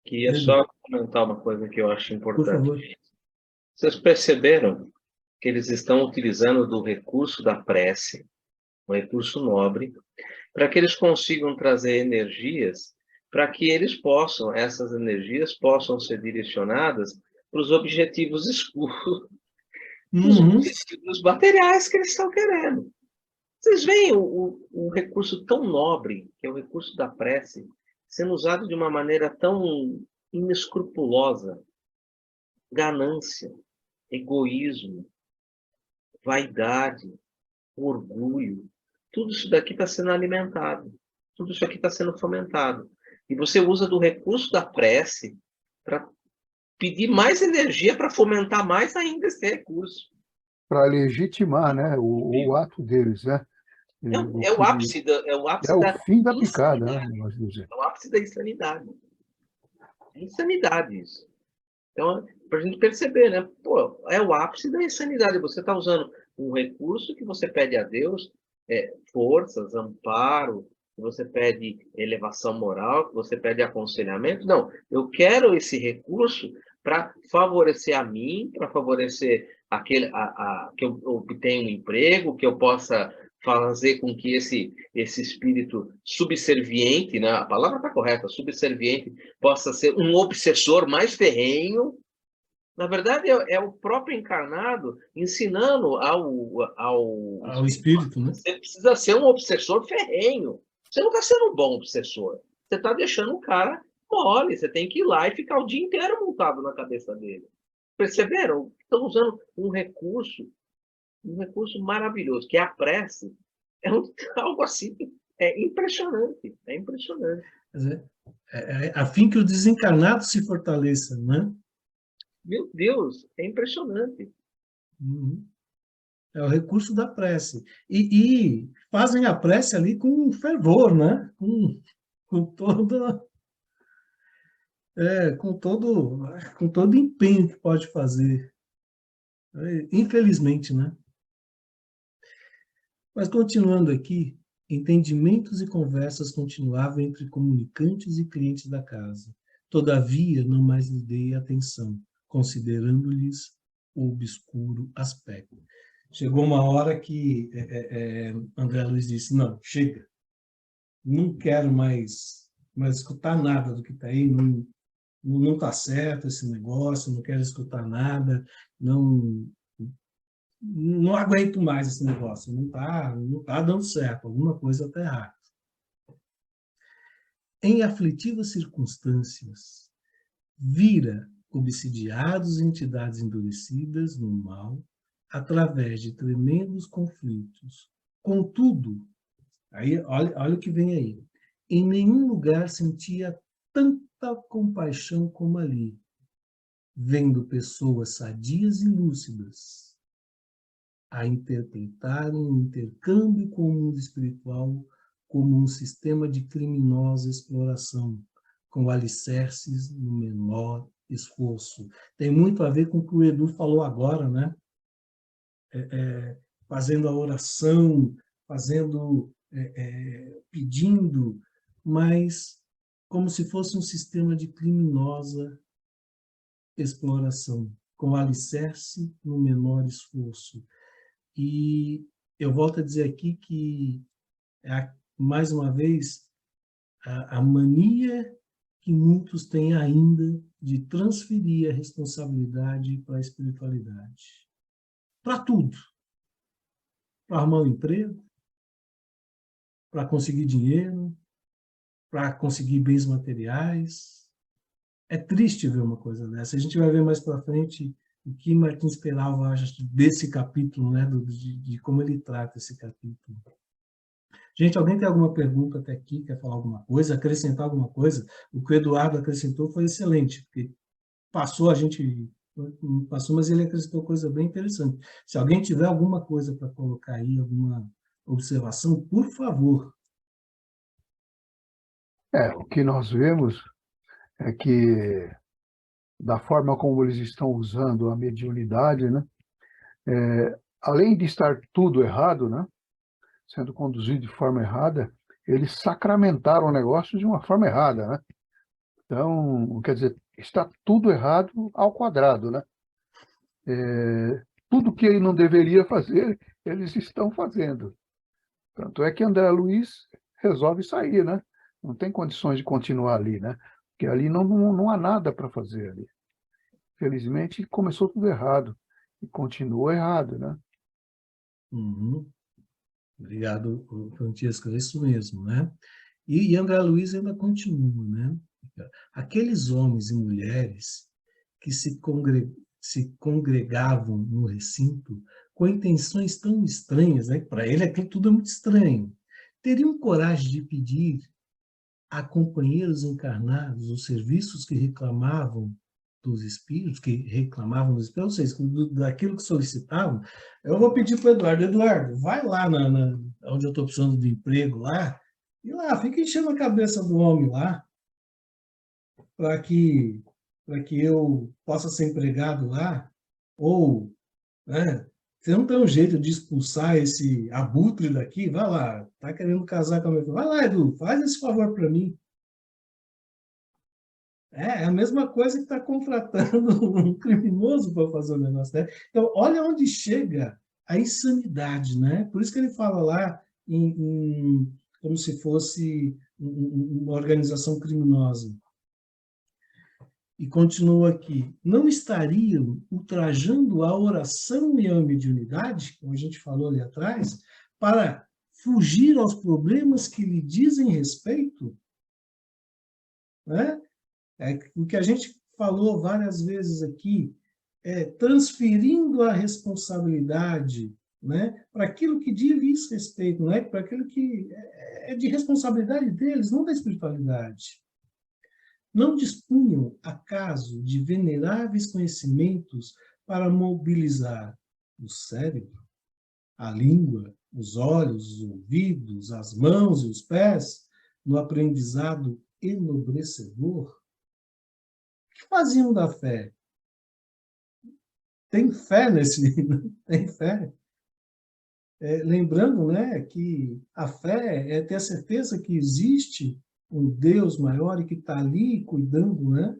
queria só comentar uma coisa que eu acho por importante. favor. Vocês perceberam que eles estão utilizando do recurso da prece, um recurso nobre, para que eles consigam trazer energias, para que eles possam, essas energias possam ser direcionadas para os objetivos escuros, os objetivos materiais que eles estão querendo. Vocês veem o recurso tão nobre, que é o recurso da prece, sendo usado de uma maneira tão inescrupulosa. Ganância, egoísmo, vaidade, orgulho, tudo isso daqui está sendo alimentado. Tudo isso aqui está sendo fomentado. E você usa do recurso da prece para pedir mais energia para fomentar mais ainda esse recurso. Para legitimar, né, o ato deles, né? É o ápice da fim da picada, insanidade. né? Nós dizemos. É o ápice da insanidade. É insanidade isso. Então, para a gente perceber, né? Pô, é o ápice da insanidade. Você está usando um recurso que você pede a Deus, forças, amparo, que você pede elevação moral, que você pede aconselhamento. Não, eu quero esse recurso para favorecer a mim, para favorecer que eu obtenha um emprego, que eu possa fazer com que esse espírito subserviente, né? A palavra está correta, subserviente, possa ser um obsessor mais ferrenho. Na verdade, é o próprio encarnado ensinando ao espírito, né? Você precisa ser um obsessor ferrenho. Você não está sendo um bom obsessor. Você está deixando o cara mole. Você tem que ir lá e ficar o dia inteiro montado na cabeça dele. Perceberam? Estão usando um recurso maravilhoso, que é a prece. É algo assim, impressionante. É impressionante. A fim que o desencarnado se fortaleça, né? Meu Deus, é impressionante. É o recurso da prece. E fazem a prece ali com fervor, né? Com todo empenho que pode fazer. Infelizmente, né? Mas continuando aqui, entendimentos e conversas continuavam entre comunicantes e clientes da casa. Todavia, não mais lhe dei atenção, considerando-lhes o obscuro aspecto. Chegou uma hora que André Luiz disse, não, chega, não quero mais escutar nada do que está aí, não está certo esse negócio, não quero escutar nada, não aguento mais esse negócio, não tá dando certo, alguma coisa está errada. Em aflitivas circunstâncias, vira obsidiados entidades endurecidas no mal, através de tremendos conflitos. Contudo, aí, olha o que vem aí, em nenhum lugar sentia tanta compaixão como ali, vendo pessoas sadias e lúcidas a interpretarem o intercâmbio com o mundo espiritual como um sistema de criminosa exploração, com alicerces no menor esforço. Tem muito a ver com o que o Edu falou agora, né? Fazendo a oração, pedindo, mas como se fosse um sistema de criminosa exploração, com alicerce no menor esforço. E eu volto a dizer aqui que, mais uma vez, a mania que muitos têm ainda de transferir a responsabilidade para a espiritualidade. Para tudo. Para arrumar um emprego, para conseguir dinheiro, para conseguir bens materiais. É triste ver uma coisa dessa. A gente vai ver mais para frente o que Martins Peralva acha desse capítulo, né, de como ele trata esse capítulo. Gente, alguém tem alguma pergunta até aqui? Quer falar alguma coisa? Acrescentar alguma coisa? O que o Eduardo acrescentou foi excelente, porque passou, a gente passou, mas ele acrescentou coisa bem interessante. Se alguém tiver alguma coisa para colocar aí, alguma observação, por favor. O que nós vemos é que, da forma como eles estão usando a mediunidade, né, além de estar tudo errado, né, sendo conduzido de forma errada, eles sacramentaram o negócio de uma forma errada, né? Então, quer dizer, está tudo errado ao quadrado, né? Tudo que ele não deveria fazer, eles estão fazendo. Tanto é que André Luiz resolve sair, né? Não tem condições de continuar ali, né? Porque ali não há nada para fazer ali. Felizmente, começou tudo errado e continuou errado, né? Uhum. Obrigado, Francisco, é isso mesmo, né? E André Luiz ainda continua, né? Aqueles homens e mulheres que se congregavam no recinto com intenções tão estranhas, né? Para ele aquilo tudo é muito estranho. Teriam coragem de pedir a companheiros encarnados os serviços que reclamavam dos espíritos, ou seja, daquilo que solicitavam. Eu vou pedir para o Eduardo, vai lá onde eu estou precisando de emprego lá, e lá, fica enchendo a cabeça do homem lá, para que eu possa ser empregado lá, ou, né, você não tem um jeito de expulsar esse abutre daqui, vai lá, está querendo casar com a minha filha, vai lá, Edu, faz esse favor para mim. É a mesma coisa que está contratando um criminoso para fazer o negócio, né? Então, olha onde chega a insanidade, né? Por isso que ele fala lá como se fosse uma organização criminosa. E continua aqui. Não estariam ultrajando a oração e a mediunidade, como a gente falou ali atrás, para fugir aos problemas que lhe dizem respeito? Né? O que a gente falou várias vezes aqui, transferindo a responsabilidade, né, para aquilo que diz respeito, né, para aquilo que é de responsabilidade deles, não da espiritualidade. Não dispunham, acaso, de veneráveis conhecimentos para mobilizar o cérebro, a língua, os olhos, os ouvidos, as mãos e os pés no aprendizado enobrecedor? O que faziam da fé? Tem fé nesse... Tem fé. Lembrando, né, que a fé é ter a certeza que existe um Deus maior e que está ali cuidando, né?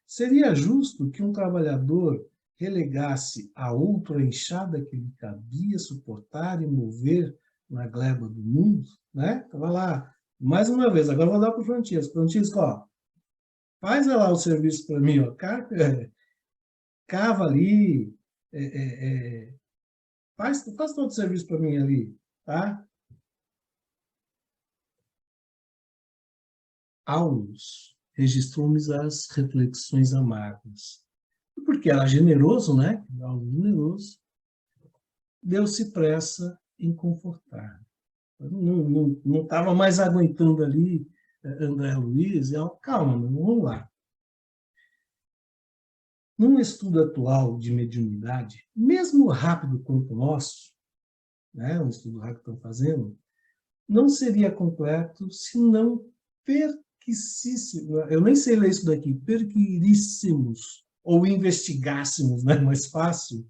Seria justo que um trabalhador relegasse a outro a enxada que lhe cabia suportar e mover na gleba do mundo, né? Então, vai lá, mais uma vez, agora eu vou dar para o Francisco. Francisco, ó, faz lá o serviço para mim, ó, cava ali, faz todo o serviço para mim ali, tá? Aulus registrou-me as reflexões amargas. Porque era generoso, né? Aulus generoso. Deu-se pressa em confortar. Não estava mais aguentando ali André Luiz. Calma, vamos lá. Num estudo atual de mediunidade, mesmo rápido quanto o nosso, né, um estudo rápido que estão fazendo, não seria completo se não eu nem sei ler isso daqui, perquiríssemos ou investigássemos, né, mais fácil,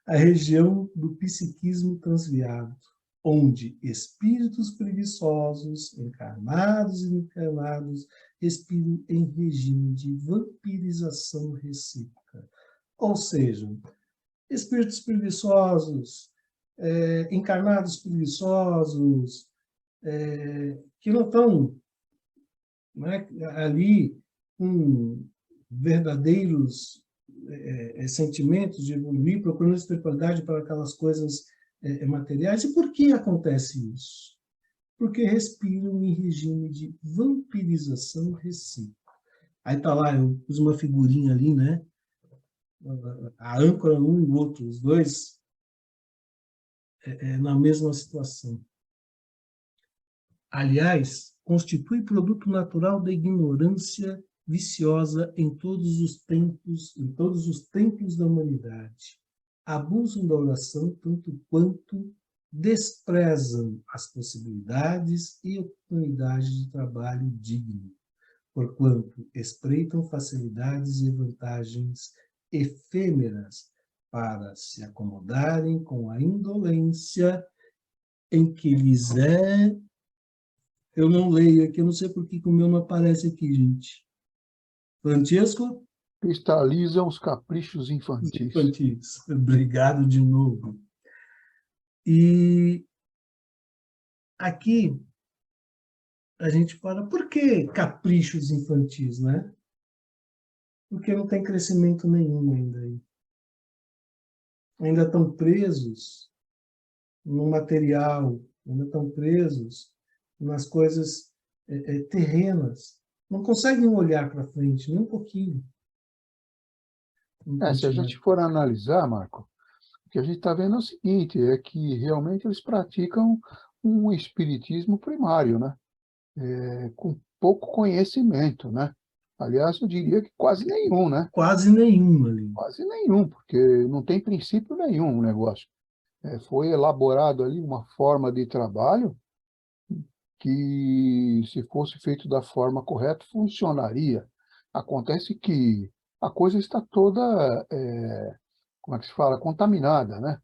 a região do psiquismo transviado, onde espíritos preguiçosos, encarnados e encarnados, respiram em regime de vampirização recíproca. Ou seja, espíritos preguiçosos, encarnados preguiçosos, que não estão, né, ali com verdadeiros sentimentos de evoluir, procurando espiritualidade para aquelas coisas materiais. E por que acontece isso? Porque respiram em regime de vampirização recíproca. Aí tá lá, eu pus uma figurinha ali, né? A âncora, um e o outro, os dois na mesma situação. Aliás, constitui produto natural da ignorância viciosa em todos os tempos da humanidade. Abusam da oração tanto quanto desprezam as possibilidades e oportunidades de trabalho digno, porquanto espreitam facilidades e vantagens efêmeras para se acomodarem com a indolência em que lhes é... Eu não leio aqui, eu não sei por que o meu não aparece aqui, gente. Francesco? Cristalizam os caprichos infantis. Obrigado de novo. E aqui a gente fala, por que caprichos infantis, né? Porque não tem crescimento nenhum ainda aí. Ainda estão presos no material, ainda estão presos nas coisas terrenas. Não conseguem olhar para frente, nem um pouquinho. Se a gente for analisar, Marco, o que a gente está vendo é o seguinte, é que realmente eles praticam um espiritismo primário, né? Com pouco conhecimento, né? Aliás, eu diria que quase nenhum, né? Quase nenhum ali. Quase nenhum, porque não tem princípio nenhum o negócio. Foi elaborado ali uma forma de trabalho que, se fosse feito da forma correta, funcionaria. Acontece que a coisa está toda, como é que se fala, contaminada, né?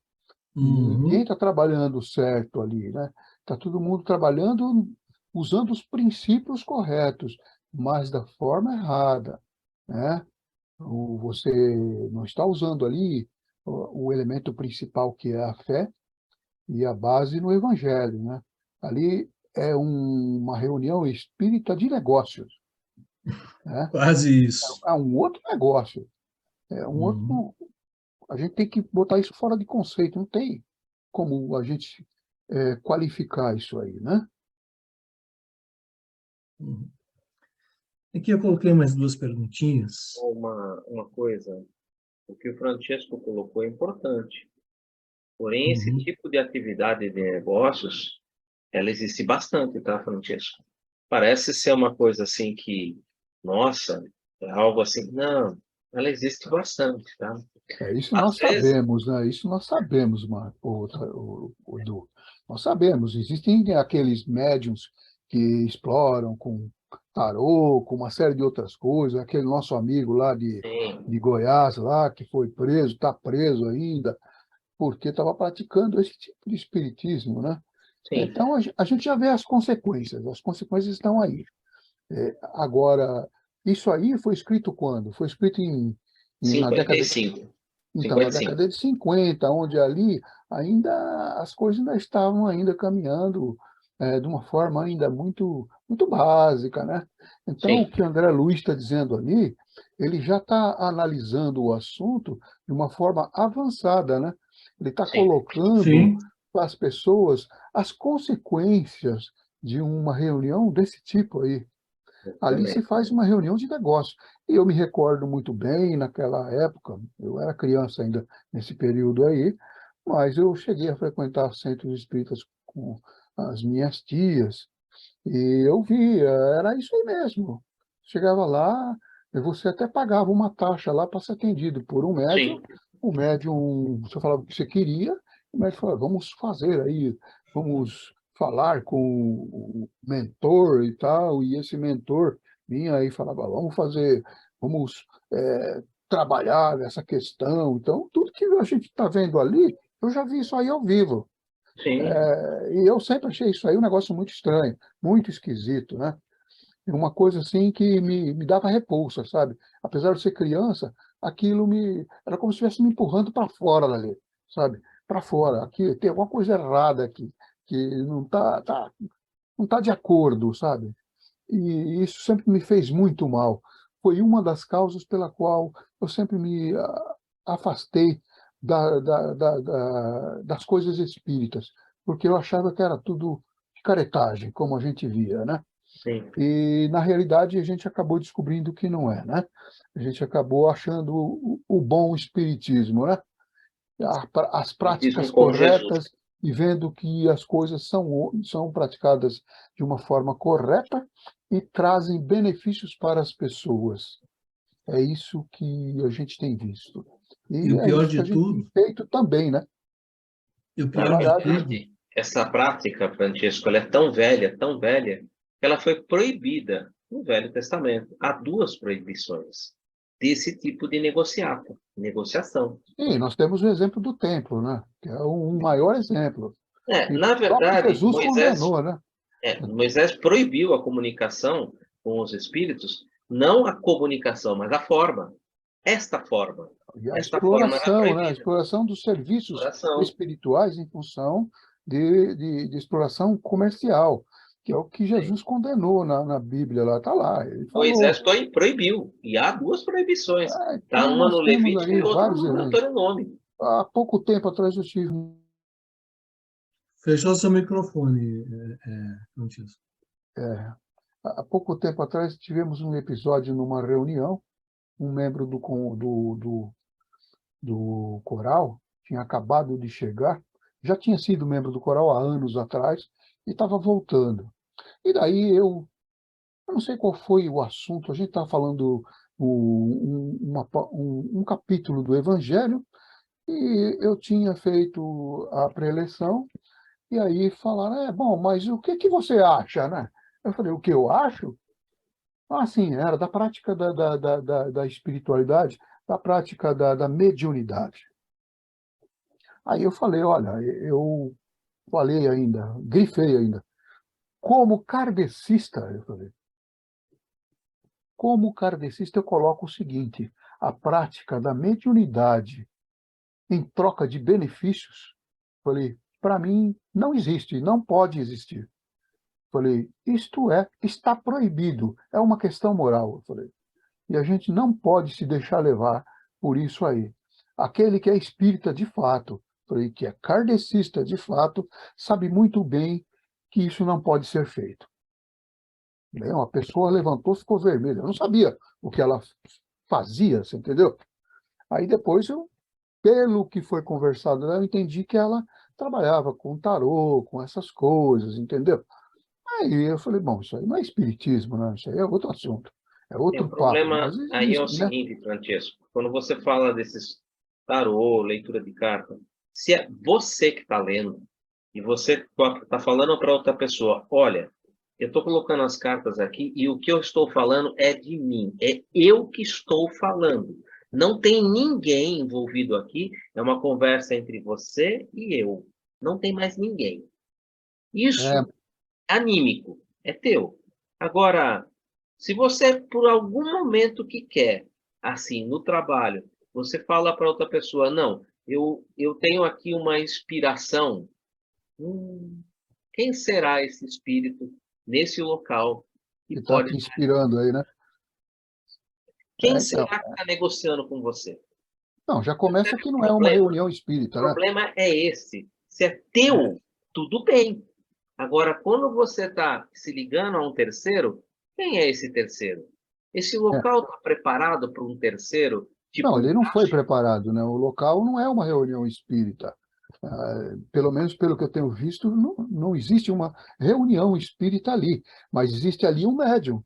Ninguém está trabalhando certo ali, né? Está todo mundo trabalhando usando os princípios corretos, mas da forma errada, né? Você não está usando ali o elemento principal, que é a fé, e a base no Evangelho, né? Ali é uma reunião espírita de negócios, né? Quase isso. É um outro negócio. Outro. A gente tem que botar isso fora de conceito. Não tem como a gente qualificar isso aí, né? Aqui eu coloquei mais duas perguntinhas. Uma coisa, o que o Francesco colocou é importante. Porém, esse tipo de atividade de negócios, ela existe bastante, tá, Francesco? Parece ser uma coisa assim que, nossa, é algo assim. Não, ela existe bastante, tá? Isso Às nós vezes, sabemos, né? Isso nós sabemos, Marco, Edu. Nós sabemos. Existem aqueles médiums que exploram com tarô, com uma série de outras coisas. Aquele nosso amigo lá de Goiás, lá, que foi preso, está preso ainda, porque estava praticando esse tipo de espiritismo, né? sim, Então, a gente já vê as consequências estão aí. Agora, isso aí foi escrito quando? Foi escrito na década 55. Então, na 55. década de 50, onde ali ainda as coisas ainda estavam ainda caminhando de uma forma ainda muito, muito básica, né? Então, o Sim, que o André Luiz está dizendo ali, ele já está analisando o assunto de uma forma avançada, né? Ele está sim, colocando Sim. para as pessoas as consequências de uma reunião desse tipo aí. Ali se também. faz uma reunião de negócio. E eu me recordo muito bem, naquela época, eu era criança ainda nesse período aí, mas eu cheguei a frequentar centros espíritas com as minhas tias, e eu via, era isso aí mesmo. Chegava lá, e você até pagava uma taxa lá para ser atendido por um médium. Sim, O médium, você falava o que você queria, o médium falava, vamos fazer aí, vamos falar com o mentor e tal, e esse mentor vinha aí e falava, vamos trabalhar nessa questão. Então, tudo que a gente está vendo ali, eu já vi isso aí ao vivo. sim, E eu sempre achei isso aí um negócio muito estranho, muito esquisito, né? Uma coisa assim que me dava repulsa, sabe? Apesar de ser criança, aquilo era como se estivesse me empurrando para fora dali, sabe? Para fora. Aqui tem alguma coisa errada aqui, que não tá de acordo, sabe? E isso sempre me fez muito mal, foi uma das causas pela qual eu sempre me afastei das coisas espíritas, porque eu achava que era tudo picaretagem, como a gente via, né? Sim. E, na realidade, a gente acabou descobrindo que não é, né? A gente acabou achando o bom espiritismo, né? As práticas Espiritismo como Jesus. corretas e vendo que as coisas são praticadas de uma forma correta e trazem benefícios para as pessoas. É isso que a gente tem visto. E E o é pior isso que a de gente tem tudo, feito também, né? e o Na pior de Trabalhado. tudo, verdade, essa prática, Francesco, ela é tão velha, que ela foi proibida no Velho Testamento. Há duas proibições desse tipo de negociação. E nós temos o exemplo do templo, né? Que é um maior exemplo. E Na o próprio verdade, Jesus condenou, né? Moisés proibiu a comunicação com os espíritos, não a comunicação, mas a forma. Esta forma. E a Esta forma era exploração, né? A proibida. exploração dos serviços Exploração. espirituais em função de exploração comercial, que é o que Jesus condenou na Bíblia, lá está lá. Ele Moisés falou. proibiu. E há duas proibições. Está Então, uma nós no temos Levítico aí e outra vários no eventos. Deuteronômio. Há pouco tempo atrás eu tive fechou seu microfone, Francisco. há pouco tempo atrás tivemos um episódio numa reunião, um membro do coral tinha acabado de chegar, já tinha sido membro do coral há anos atrás e estava voltando. E daí eu não sei qual foi o assunto, a gente estava falando um capítulo do Evangelho e eu tinha feito a preleção e aí falaram, bom, mas o que você acha, né? Eu falei, o que eu acho? Ah, sim, era da prática da espiritualidade, da prática da mediunidade. Aí eu falei, olha, eu falei ainda, grifei ainda, como kardecista, eu falei, como kardecista eu coloco o seguinte, a prática da mediunidade em troca de benefícios, falei, para mim não existe, não pode existir. Falei, está proibido, é uma questão moral, eu falei. E a gente não pode se deixar levar por isso aí. Aquele que é espírita de fato, que é kardecista de fato, sabe muito bem que isso não pode ser feito. Bem, uma pessoa levantou, ficou vermelha. Eu não sabia o que ela fazia, você entendeu? Aí depois, pelo que foi conversado, eu entendi que ela trabalhava com tarô, com essas coisas, entendeu? Aí eu falei, bom, isso aí não é espiritismo, né? Isso aí é outro assunto. É O outro papo, problema mas aí é o existe, né? seguinte, Francesco, quando você fala desses tarô, leitura de carta, se é você que está lendo e você está falando para outra pessoa, olha, eu estou colocando as cartas aqui e o que eu estou falando é de mim, é eu que estou falando. Não tem ninguém envolvido aqui, é uma conversa entre você e eu. Não tem mais ninguém. Isso É, anímico, é teu. Agora, se você, por algum momento que quer, assim, no trabalho, você fala para outra pessoa, não, eu tenho aqui uma inspiração. Quem será esse espírito nesse local que que está pode... te inspirando aí, né? Quem Então, será que está negociando com você? não, já começa que O não é uma problema, reunião o espírita, né? problema é esse. Se é teu, tudo bem. Agora, quando você está se ligando a um terceiro, quem é esse terceiro? Esse É. local está preparado para um terceiro? Tipo Não, um ele não foi caixa? preparado, né? O local não é uma reunião espírita. Pelo menos pelo que eu tenho visto, não existe uma reunião espírita ali, mas existe ali um médium.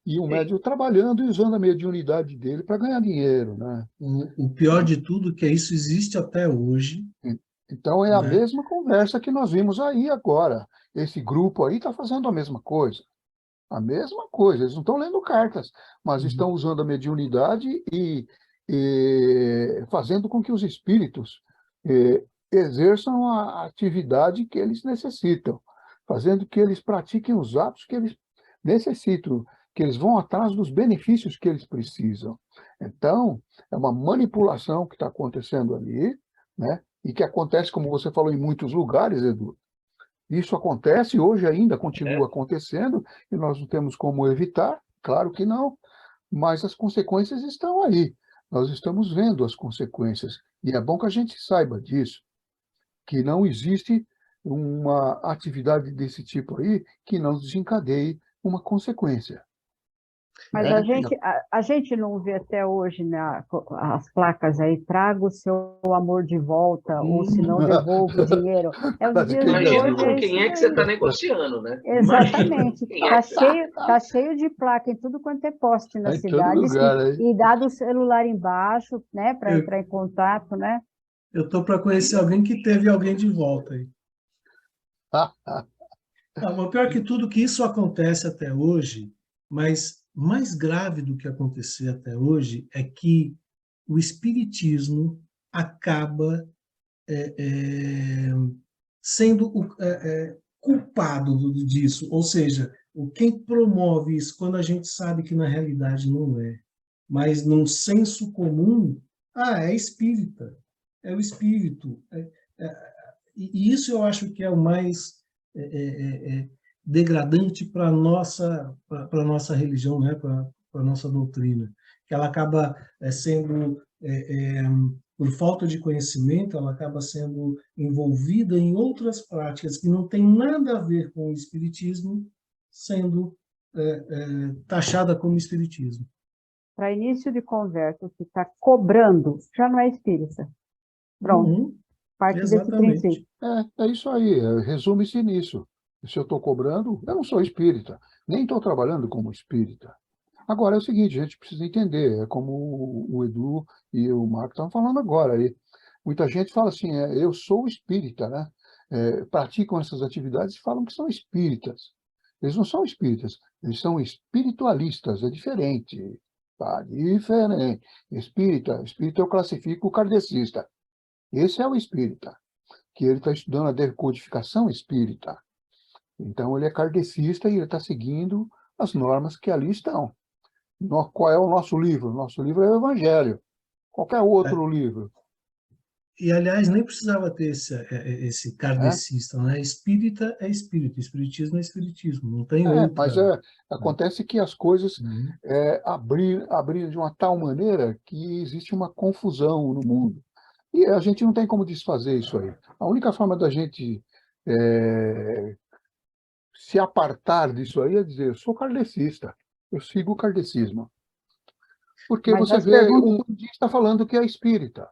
E um médium trabalhando e usando a mediunidade dele para ganhar dinheiro, né? O pior de tudo é que isso existe até hoje, Então é a né? mesma conversa que nós vimos aí agora. Esse grupo aí está fazendo a mesma coisa. A mesma coisa, eles não estão lendo cartas, mas estão usando a mediunidade e fazendo com que os espíritos exerçam a atividade que eles necessitam, fazendo que eles pratiquem os atos que eles necessitam, que eles vão atrás dos benefícios que eles precisam. Então, é uma manipulação que está acontecendo ali, né? E que acontece, como você falou, em muitos lugares, Edu. Isso acontece, hoje ainda continua acontecendo, e nós não temos como evitar, claro que não, mas as consequências estão aí. Nós estamos vendo as consequências. E é bom que a gente saiba disso, que não existe uma atividade desse tipo aí que não desencadeie uma consequência. Mas Né? a gente não vê até hoje, né, as placas aí, traga o seu amor de volta, ou se não, devolva o dinheiro. É os Acho dias que de Imagina hoje, com é quem isso é que você está daí. negociando, né? Exatamente. Imagina quem é que Tá cheio de placa em tudo quanto é poste nas Está em todo cidades lugar aí. e dado o celular embaixo, né, para entrar em contato, né? Eu estou para conhecer alguém que teve alguém de volta aí. Não, mas pior que tudo, que isso acontece até hoje, mas mais grave do que acontecer até hoje é que o espiritismo acaba sendo culpado disso, ou seja, quem promove isso, quando a gente sabe que na realidade não é, mas num senso comum, é espírita, é o espírito. E isso eu acho que é o mais degradante para a nossa religião, né? Para a nossa doutrina, que ela acaba sendo, por falta de conhecimento, ela acaba sendo envolvida em outras práticas que não têm nada a ver com o espiritismo, sendo taxada como espiritismo. Para início de conversa, que está cobrando, já não é espírita. Pronto, Uhum, parte desse exatamente. princípio. É isso aí, resume-se nisso. Se eu estou cobrando, eu não sou espírita, nem estou trabalhando como espírita. Agora é o seguinte, a gente precisa entender, é como o Edu e o Marco estavam falando agora aí. Muita gente fala assim, eu sou espírita, né? Praticam essas atividades e falam que são espíritas. Eles não são espíritas, eles são espiritualistas, é diferente. Tá diferente. Espírita eu classifico o kardecista. Esse é o espírita, que ele está estudando a decodificação espírita. Então, ele é kardecista e ele está seguindo as normas que ali estão. Qual é o nosso livro? Nosso livro é o Evangelho. Qualquer outro livro. E, aliás, nem precisava ter esse kardecista, né? Espírita é espírito, espiritismo é espiritismo, não tem outra. Mas acontece que as coisas abriram de uma tal maneira que existe uma confusão no mundo. E a gente não tem como desfazer isso aí. A única forma da gente se apartar disso aí é dizer, eu sou kardecista, eu sigo o kardecismo. Porque Mas você vê um budista falando que é espírita.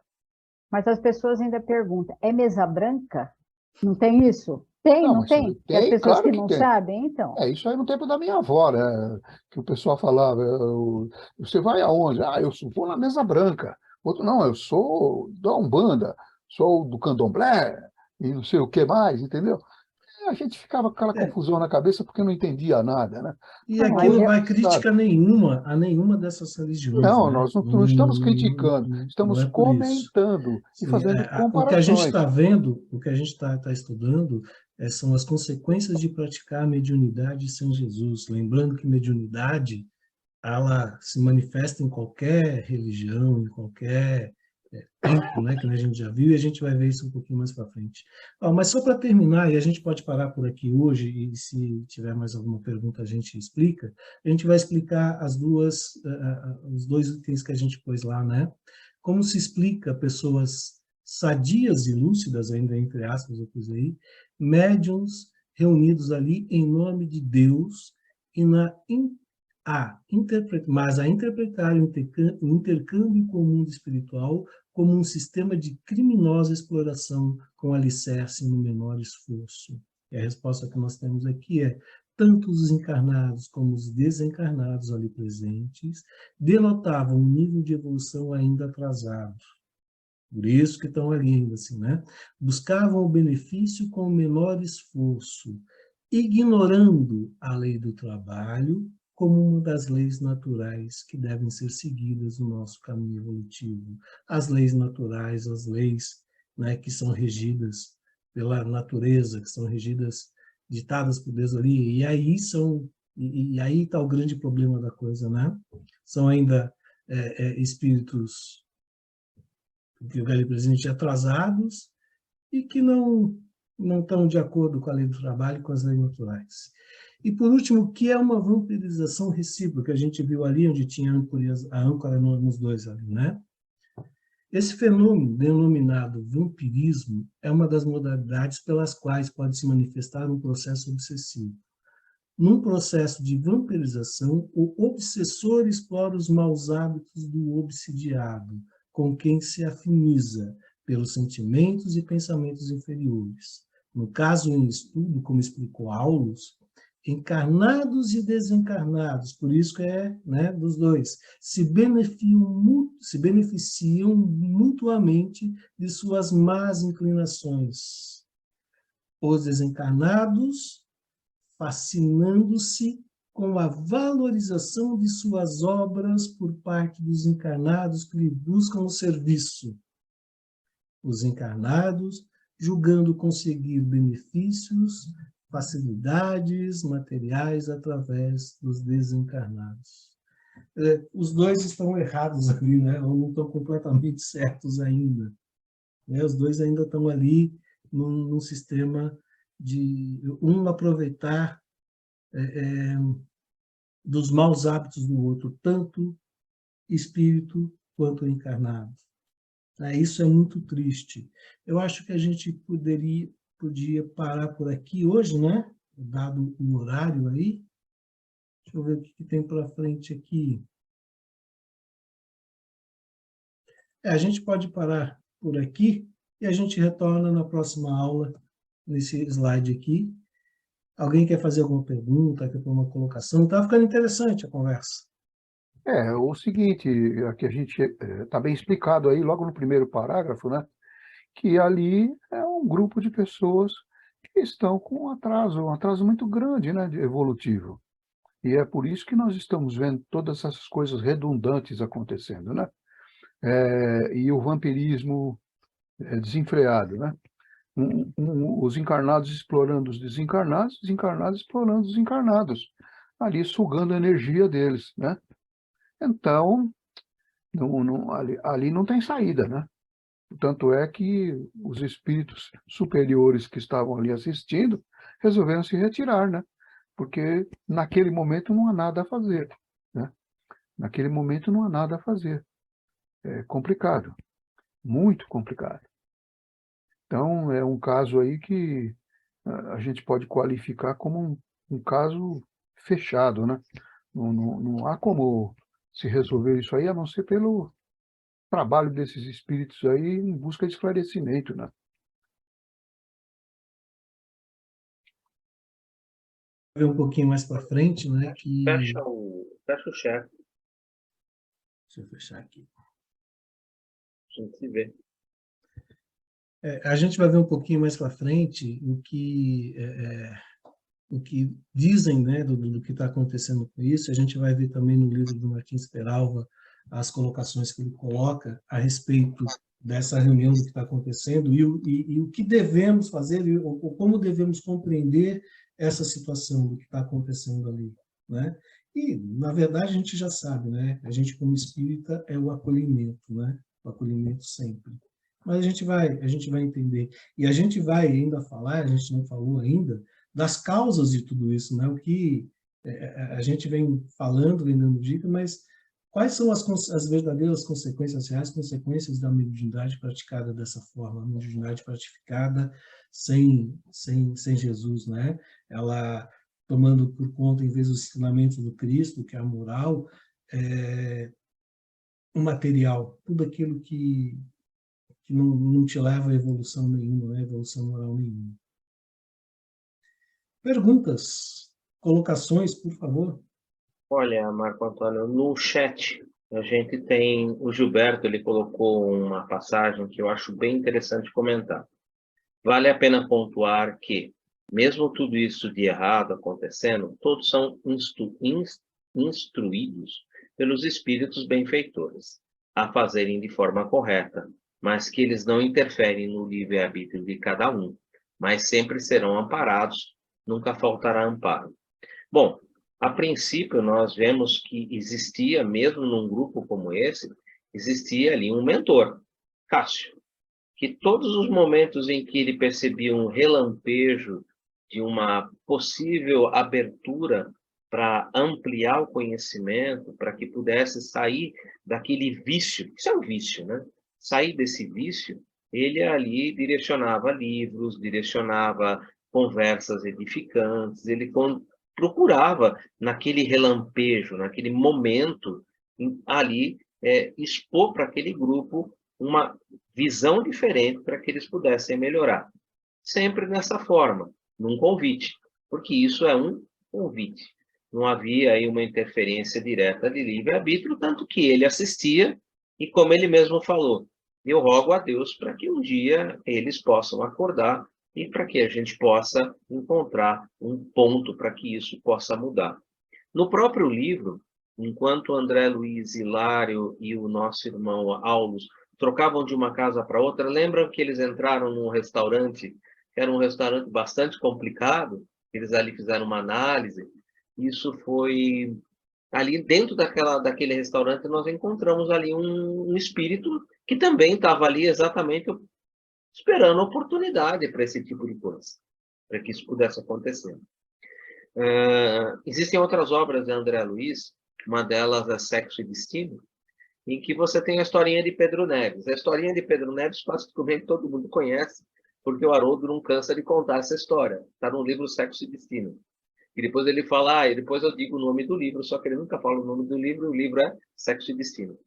Mas as pessoas ainda perguntam, é mesa branca? Não tem isso? Tem, não tem? E as pessoas claro que que não tem. sabem, então. Isso aí no tempo da minha avó, né? Que o pessoal falava, você vai aonde? Eu vou na mesa branca. Outro, não, eu sou da Umbanda, sou do Candomblé, e não sei o que mais, entendeu? A gente ficava com aquela confusão na cabeça porque não entendia nada, né? E aqui não vai crítica a nenhuma dessas religiões. Não, né? nós não estamos criticando, não estamos é por isso. comentando e Sim, fazendo o que a gente comparações. está vendo, o que a gente está estudando, são as consequências de praticar a mediunidade sem Jesus. Lembrando que mediunidade, ela se manifesta em qualquer religião, em qualquer tempo, né, que a gente já viu, e a gente vai ver isso um pouquinho mais para frente. Mas só para terminar, e a gente pode parar por aqui hoje, e se tiver mais alguma pergunta a gente explica, a gente vai explicar os dois itens que a gente pôs lá, né? Como se explica pessoas sadias e lúcidas, ainda entre aspas, eu pus aí, médiums reunidos ali em nome de Deus e mas a interpretar o intercâmbio com o mundo espiritual como um sistema de criminosa exploração com alicerce no menor esforço. E a resposta que nós temos aqui é: tanto os encarnados como os desencarnados ali presentes denotavam um nível de evolução ainda atrasado. Por isso que estão ali ainda assim, né? Buscavam o benefício com o menor esforço, ignorando a lei do trabalho como uma das leis naturais que devem ser seguidas no nosso caminho evolutivo. As leis naturais, as leis, né, que são regidas pela natureza, que são regidas, ditadas por Deus ali, e aí está o grande problema da coisa, né? São ainda espíritos que o ali presente atrasados e que não estão de acordo com a lei do trabalho e com as leis naturais. E, por último, o que é uma vampirização recíproca? A gente viu ali onde tinha a âncora nos dois ali, né? Esse fenômeno, denominado vampirismo, é uma das modalidades pelas quais pode se manifestar um processo obsessivo. Num processo de vampirização, o obsessor explora os maus hábitos do obsidiado, com quem se afiniza pelos sentimentos e pensamentos inferiores. No caso em estudo, como explicou Aulus, encarnados e desencarnados, por isso que é, né, dos dois, se beneficiam mutuamente de suas más inclinações. Os desencarnados fascinando-se com a valorização de suas obras por parte dos encarnados que lhe buscam o serviço. Os encarnados julgando conseguir benefícios, facilidades materiais através dos desencarnados. Os dois estão errados ali, né? Ou não estão completamente certos ainda. Os dois ainda estão ali num sistema de um aproveitar dos maus hábitos do outro, tanto espírito quanto encarnado. Isso é muito triste. Eu acho que a gente podia parar por aqui hoje, né? Dado o horário aí. Deixa eu ver o que tem para frente aqui. A gente pode parar por aqui e a gente retorna na próxima aula, nesse slide aqui. Alguém quer fazer alguma pergunta, quer pôr uma colocação? Está ficando interessante a conversa. O seguinte, aqui a gente está bem explicado aí, logo no primeiro parágrafo, né? Que ali é um grupo de pessoas que estão com um atraso muito grande, né, de evolutivo. E é por isso que nós estamos vendo todas essas coisas redundantes acontecendo, né? E o vampirismo desenfreado, né? Os encarnados explorando os desencarnados explorando os encarnados, ali sugando a energia deles, né? Então, ali não tem saída, né? Tanto é que os espíritos superiores que estavam ali assistindo resolveram se retirar, né? Porque naquele momento não há nada a fazer, né? Naquele momento não há nada a fazer. É complicado, muito complicado. Então, é um caso aí que a gente pode qualificar como um caso fechado, né? Não há como se resolver isso aí, a não ser pelo trabalho desses espíritos aí em busca de esclarecimento, né? Ver um pouquinho mais para frente, né? Fecha o chat. Deixa eu fechar aqui. A gente se vê. A gente vai ver um pouquinho mais para frente o que dizem, né, do que está acontecendo com isso. A gente vai ver também no livro do Martins Peralva as colocações que ele coloca a respeito dessa reunião do que está acontecendo e o que devemos fazer, ou como devemos compreender essa situação do que está acontecendo ali, né? E, na verdade, a gente já sabe, né? A gente, como espírita, é o acolhimento, né? O acolhimento sempre. Mas a gente vai entender. E a gente vai ainda falar, a gente não falou ainda, das causas de tudo isso, né? O que a gente vem falando, vem dando dica, mas quais são as verdadeiras consequências, reais consequências da mediunidade praticada dessa forma, a mediunidade praticada sem Jesus, né? Ela tomando por conta, em vez dos ensinamentos do Cristo, que é a moral, o material, tudo aquilo que não te leva a evolução nenhuma, né? Evolução moral nenhuma. Perguntas, colocações, por favor. Olha, Marco Antônio, no chat a gente tem o Gilberto, ele colocou uma passagem que eu acho bem interessante comentar. Vale a pena pontuar que, mesmo tudo isso de errado acontecendo, todos são instruídos pelos espíritos benfeitores a fazerem de forma correta, mas que eles não interferem no livre-arbítrio de cada um, mas sempre serão amparados, nunca faltará amparo. Bom, a princípio nós vemos que existia, mesmo num grupo como esse, existia ali um mentor, Cássio, que todos os momentos em que ele percebia um relampejo de uma possível abertura para ampliar o conhecimento, para que pudesse sair daquele vício. Isso é um vício, né? Sair desse vício, ele ali direcionava livros, direcionava conversas edificantes, ele procurava, naquele relampejo, naquele momento, ali, expor para aquele grupo uma visão diferente para que eles pudessem melhorar. Sempre dessa forma, num convite, porque isso é um convite. Não havia aí uma interferência direta de livre-arbítrio, tanto que ele assistia, e como ele mesmo falou, eu rogo a Deus para que um dia eles possam acordar e para que a gente possa encontrar um ponto para que isso possa mudar. No próprio livro, enquanto André Luiz Hilário e o nosso irmão Aulus trocavam de uma casa para outra, lembram que eles entraram num restaurante, que era um restaurante bastante complicado, eles ali fizeram uma análise. Isso foi ali dentro daquele restaurante, nós encontramos ali um espírito que também estava ali exatamente esperando a oportunidade para esse tipo de coisa, para que isso pudesse acontecer. Existem outras obras de André Luiz, uma delas é Sexo e Destino, em que você tem a historinha de Pedro Neves. A historinha de Pedro Neves, praticamente todo mundo conhece, porque o Haroldo não cansa de contar essa história. Está no livro Sexo e Destino. E depois ele fala, e depois eu digo o nome do livro, só que ele nunca fala o nome do livro, o livro é Sexo e Destino.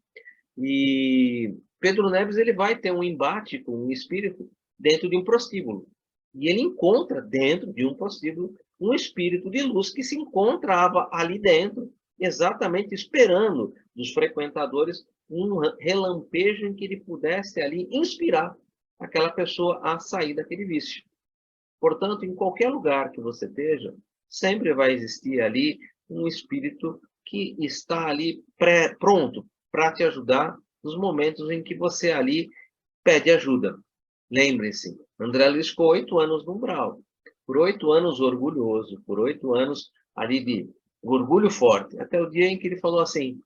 E Pedro Neves, ele vai ter um embate com um espírito dentro de um prostíbulo. E ele encontra dentro de um prostíbulo um espírito de luz que se encontrava ali dentro, exatamente esperando dos frequentadores um relampejo em que ele pudesse ali inspirar aquela pessoa a sair daquele vício. Portanto, em qualquer lugar que você esteja, sempre vai existir ali um espírito que está ali pronto para te ajudar nos momentos em que você ali pede ajuda. Lembrem-se, André Luiz ficou 8 anos no umbral. Por 8 anos orgulhoso, por 8 anos ali de orgulho forte, até o dia em que ele falou assim,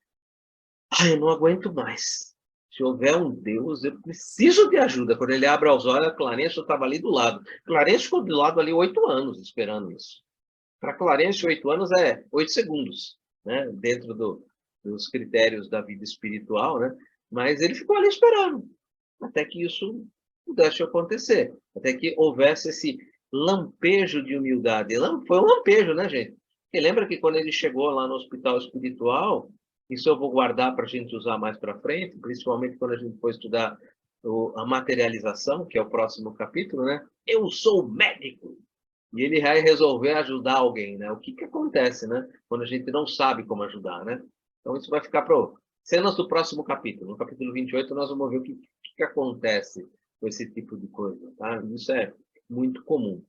eu não aguento mais. Se houver um Deus, eu preciso de ajuda. Quando ele abre os olhos, Clarence estava ali do lado. Clarence ficou do lado ali 8 anos esperando isso. Para Clarence, 8 anos é 8 segundos, né? Dentro dos critérios da vida espiritual, né? Mas ele ficou ali esperando, até que isso pudesse acontecer, até que houvesse esse lampejo de humildade. Foi um lampejo, né, gente? Porque lembra que quando ele chegou lá no hospital espiritual, isso eu vou guardar para a gente usar mais para frente, principalmente quando a gente for estudar a materialização, que é o próximo capítulo, né? Eu sou médico. E ele vai resolver ajudar alguém, né? O que acontece, né? Quando a gente não sabe como ajudar, né? Então, isso vai ficar para cenas do próximo capítulo. No capítulo 28, nós vamos ver o que acontece com esse tipo de coisa, tá? Isso é muito comum.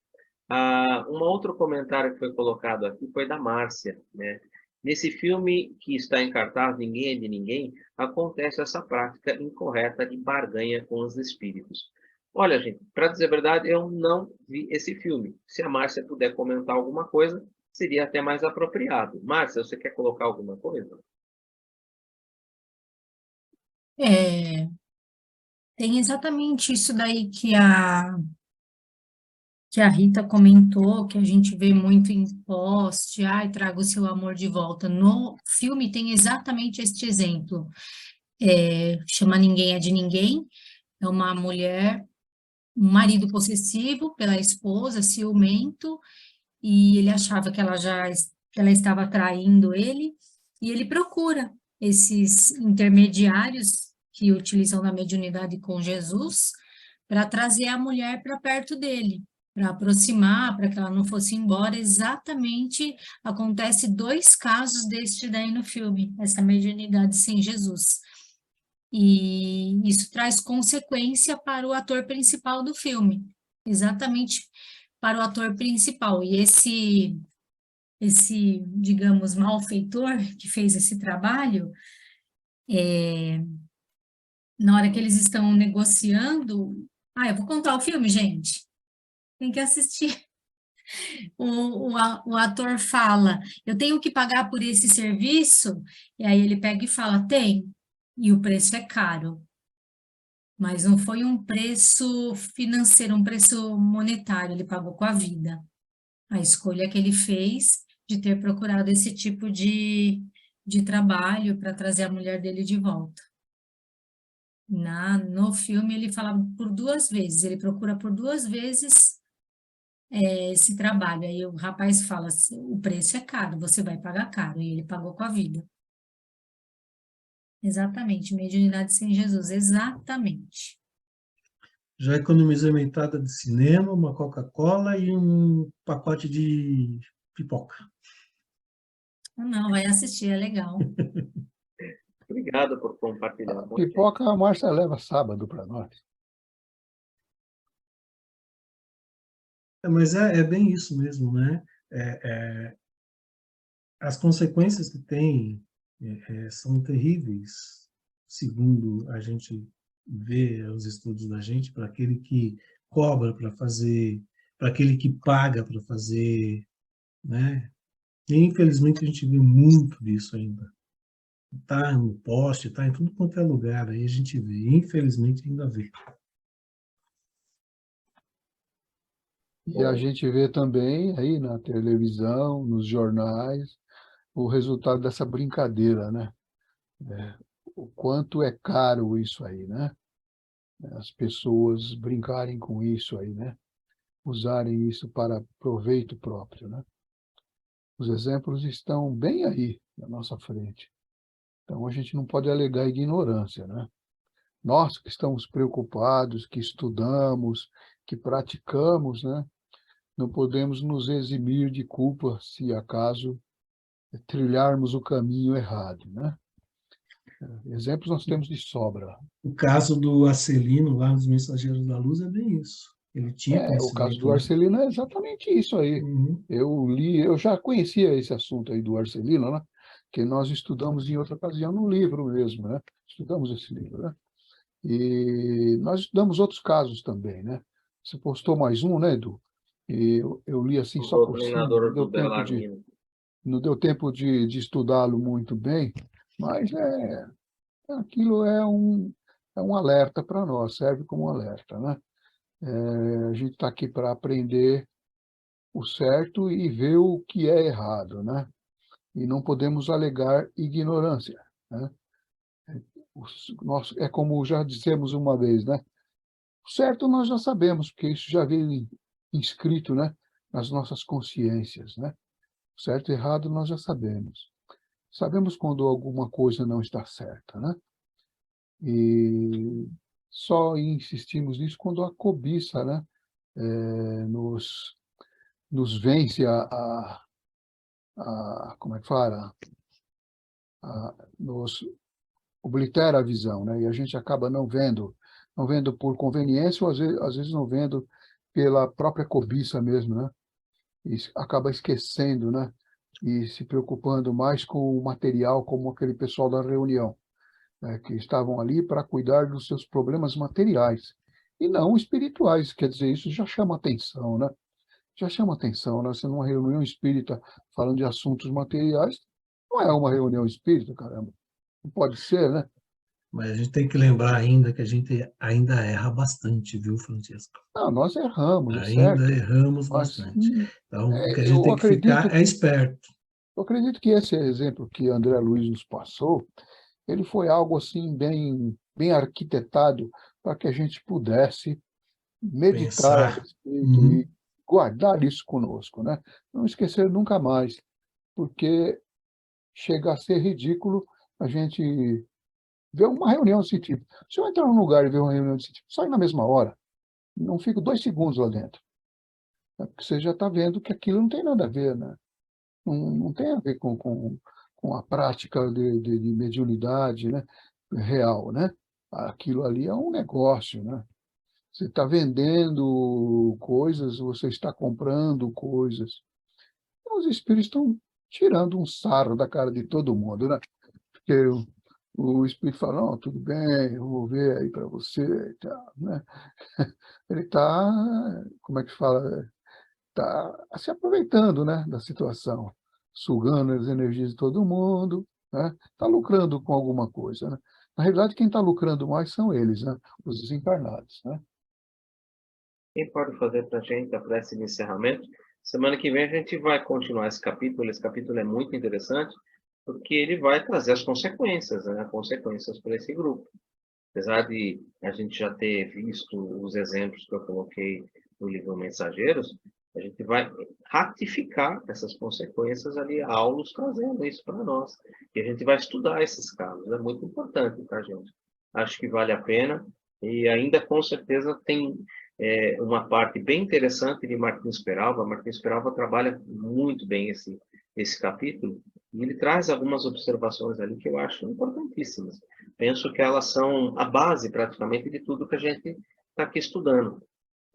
Um outro comentário que foi colocado aqui foi da Márcia, né? Nesse filme que está em cartaz, Ninguém é de Ninguém, acontece essa prática incorreta de barganha com os espíritos. Olha, gente, para dizer a verdade, eu não vi esse filme. Se a Márcia puder comentar alguma coisa, seria até mais apropriado. Márcia, você quer colocar alguma coisa? Tem exatamente isso daí que a Rita comentou, que a gente vê muito em post, traga o seu amor de volta. No filme tem exatamente este exemplo. Chama Ninguém é de Ninguém, é uma mulher, um marido possessivo pela esposa, ciumento, e ele achava que ela estava traindo ele, e ele procura esses intermediários que utilizam da mediunidade com Jesus para trazer a mulher para perto dele, para aproximar, para que ela não fosse embora. Exatamente, acontece 2 casos deste daí no filme, essa mediunidade sem Jesus. E isso traz consequência para o ator principal do filme, exatamente para o ator principal. E esse, digamos, malfeitor que fez esse trabalho, na hora que eles estão negociando... eu vou contar o filme, gente. Tem que assistir. O ator fala, eu tenho que pagar por esse serviço? E aí ele pega e fala, tem. E o preço é caro. Mas não foi um preço financeiro, um preço monetário, ele pagou com a vida. A escolha que ele fez de ter procurado esse tipo de trabalho para trazer a mulher dele de volta. No filme ele fala por 2 vezes, ele procura por 2 vezes esse trabalho. Aí o rapaz fala, o preço é caro, você vai pagar caro, e ele pagou com a vida. Exatamente, mediunidade sem Jesus, exatamente. Já economizou uma entrada de cinema, uma Coca-Cola e um pacote de pipoca. Não, vai assistir, é legal. Obrigado por compartilhar. A pipoca a Márcia leva sábado para nós. Mas é bem isso mesmo, né? As consequências que tem são terríveis, segundo a gente vê os estudos da gente, para aquele que cobra para fazer, para aquele que paga para fazer, né? E, infelizmente, a gente vê muito disso ainda. Está no poste, está em tudo quanto é lugar, aí a gente vê, infelizmente ainda vê. E a gente vê também aí na televisão, nos jornais, o resultado dessa brincadeira, né? O quanto é caro isso aí, né? As pessoas brincarem com isso aí, né? Usarem isso para proveito próprio, né? Os exemplos estão bem aí na nossa frente. Então a gente não pode alegar ignorância, né? Nós que estamos preocupados, que estudamos, que praticamos, né? Não podemos nos eximir de culpa se acaso trilharmos o caminho errado, né? Exemplos nós temos de sobra. O caso do Arcelino, lá nos Mensageiros da Luz, é bem isso. Ele tinha O caso do conhecimento, né? Arcelino é exatamente isso aí. Uhum. Eu já conhecia esse assunto aí do Arcelino, né? Que nós estudamos em outra ocasião no livro mesmo, né? Estudamos esse livro, né? E nós estudamos outros casos também, né? Você postou mais um, né, Edu? E eu li assim O só por cima, doutrinador do Belarmino. não deu tempo de estudá-lo muito bem, mas aquilo é um alerta para nós, serve como um alerta, né? A gente está aqui para aprender o certo e ver o que é errado, né? E não podemos alegar ignorância, né? É como já dissemos uma vez, né? O certo nós já sabemos, porque isso já veio inscrito, né, nas nossas consciências, né? O certo e errado nós já sabemos. Sabemos quando alguma coisa não está certa, né? E só insistimos nisso quando a cobiça, né, nos vence como é que fala? Nos oblitera a visão, né? E a gente acaba não vendo por conveniência ou às vezes não vendo pela própria cobiça mesmo, né? E acaba esquecendo, né? E se preocupando mais com o material, como aquele pessoal da reunião, né? Que estavam ali para cuidar dos seus problemas materiais e não espirituais. Quer dizer, isso já chama atenção, né? Já chama atenção, né? Você numa reunião espírita falando de assuntos materiais, não é uma reunião espírita, caramba. Não pode ser, né? Mas a gente tem que lembrar ainda que a gente ainda erra bastante, viu, Francisco? Não, nós erramos, é Ainda certo. erramos Mas bastante. Então, o que a gente eu tem que acredito ficar é esperto. eu acredito que esse exemplo que André Luiz nos passou, ele foi algo assim bem arquitetado para que a gente pudesse meditar a Pensar. respeito e guardar isso conosco, né? Não esquecer nunca mais, porque chega a ser ridículo a gente ver uma reunião desse tipo. Se eu entrar num lugar e ver uma reunião desse tipo, sai na mesma hora, não fico 2 segundos lá dentro. Porque você já está vendo que aquilo não tem nada a ver, né? Não tem a ver com a prática de mediunidade, né? Real, né? Aquilo ali é um negócio, né? Você está vendendo coisas, você está comprando coisas. Então, os espíritos estão tirando um sarro da cara de todo mundo, né? Porque o espírito fala, não, tudo bem, eu vou ver aí para você e tal, né? Ele está, como é que fala? Está se aproveitando, né, da situação, sugando as energias de todo mundo, né? Está lucrando com alguma coisa, né? Na realidade, quem está lucrando mais são eles, né? Os desencarnados, né? Quem pode fazer para a gente a prece de encerramento? Semana que vem a gente vai continuar esse capítulo. Esse capítulo é muito interessante, porque ele vai trazer as consequências, né? Consequências para esse grupo. Apesar de a gente já ter visto os exemplos que eu coloquei no livro Mensageiros, a gente vai ratificar essas consequências ali, a Aulus trazendo isso para nós. E a gente vai estudar esses casos. É muito importante, tá, gente? Acho que vale a pena. E ainda, com certeza, tem uma parte bem interessante de Martins Peralva. Martins Peralva trabalha muito bem esse capítulo. E ele traz algumas observações ali que eu acho importantíssimas. Penso que elas são a base, praticamente, de tudo que a gente está aqui estudando.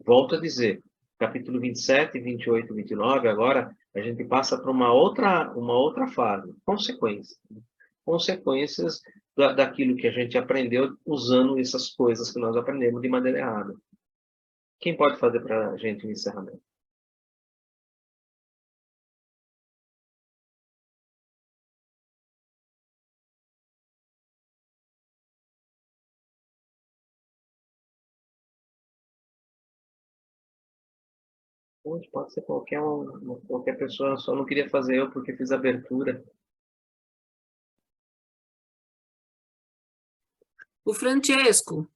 Volto a dizer, capítulo 27, 28 e 29, agora a gente passa para uma outra fase, consequências. Consequências daquilo que a gente aprendeu usando essas coisas que nós aprendemos de maneira errada. Quem pode fazer para a gente o encerramento? Pode ser qualquer pessoa, só não queria fazer eu porque fiz a abertura. O Francesco.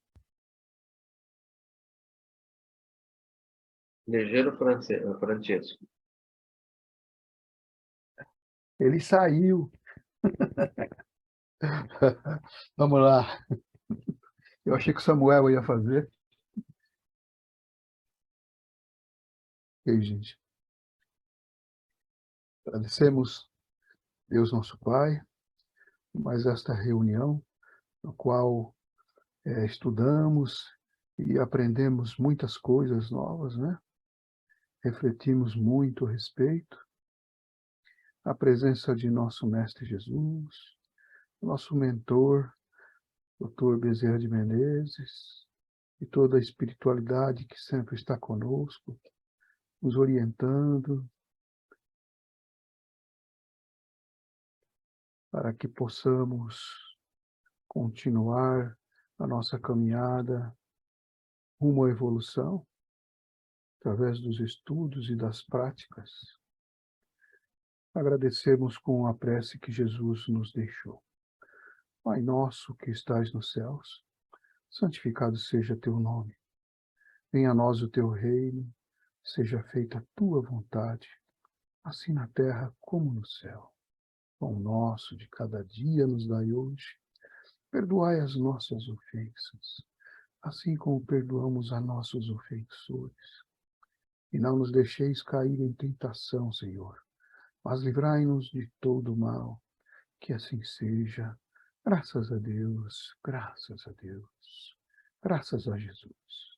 Ligeiro Francesco. Ele saiu. Vamos lá. Eu achei que o Samuel ia fazer. E aí, gente? Agradecemos Deus nosso Pai, mais esta reunião, na qual estudamos e aprendemos muitas coisas novas, né? Refletimos muito a respeito. A presença de nosso Mestre Jesus, nosso mentor, Dr. Bezerra de Menezes, e toda a espiritualidade que sempre está conosco, nos orientando, para que possamos continuar a nossa caminhada rumo à evolução, através dos estudos e das práticas. Agradecemos com a prece que Jesus nos deixou. Pai nosso que estais nos céus, santificado seja teu nome. Venha a nós o teu reino, seja feita a tua vontade, assim na terra como no céu. Pão nosso de cada dia nos dai hoje. Perdoai as nossas ofensas, assim como perdoamos a nossos ofensores. E não nos deixeis cair em tentação, Senhor, mas livrai-nos de todo mal. Que assim seja. Graças a Deus, graças a Deus, graças a Jesus.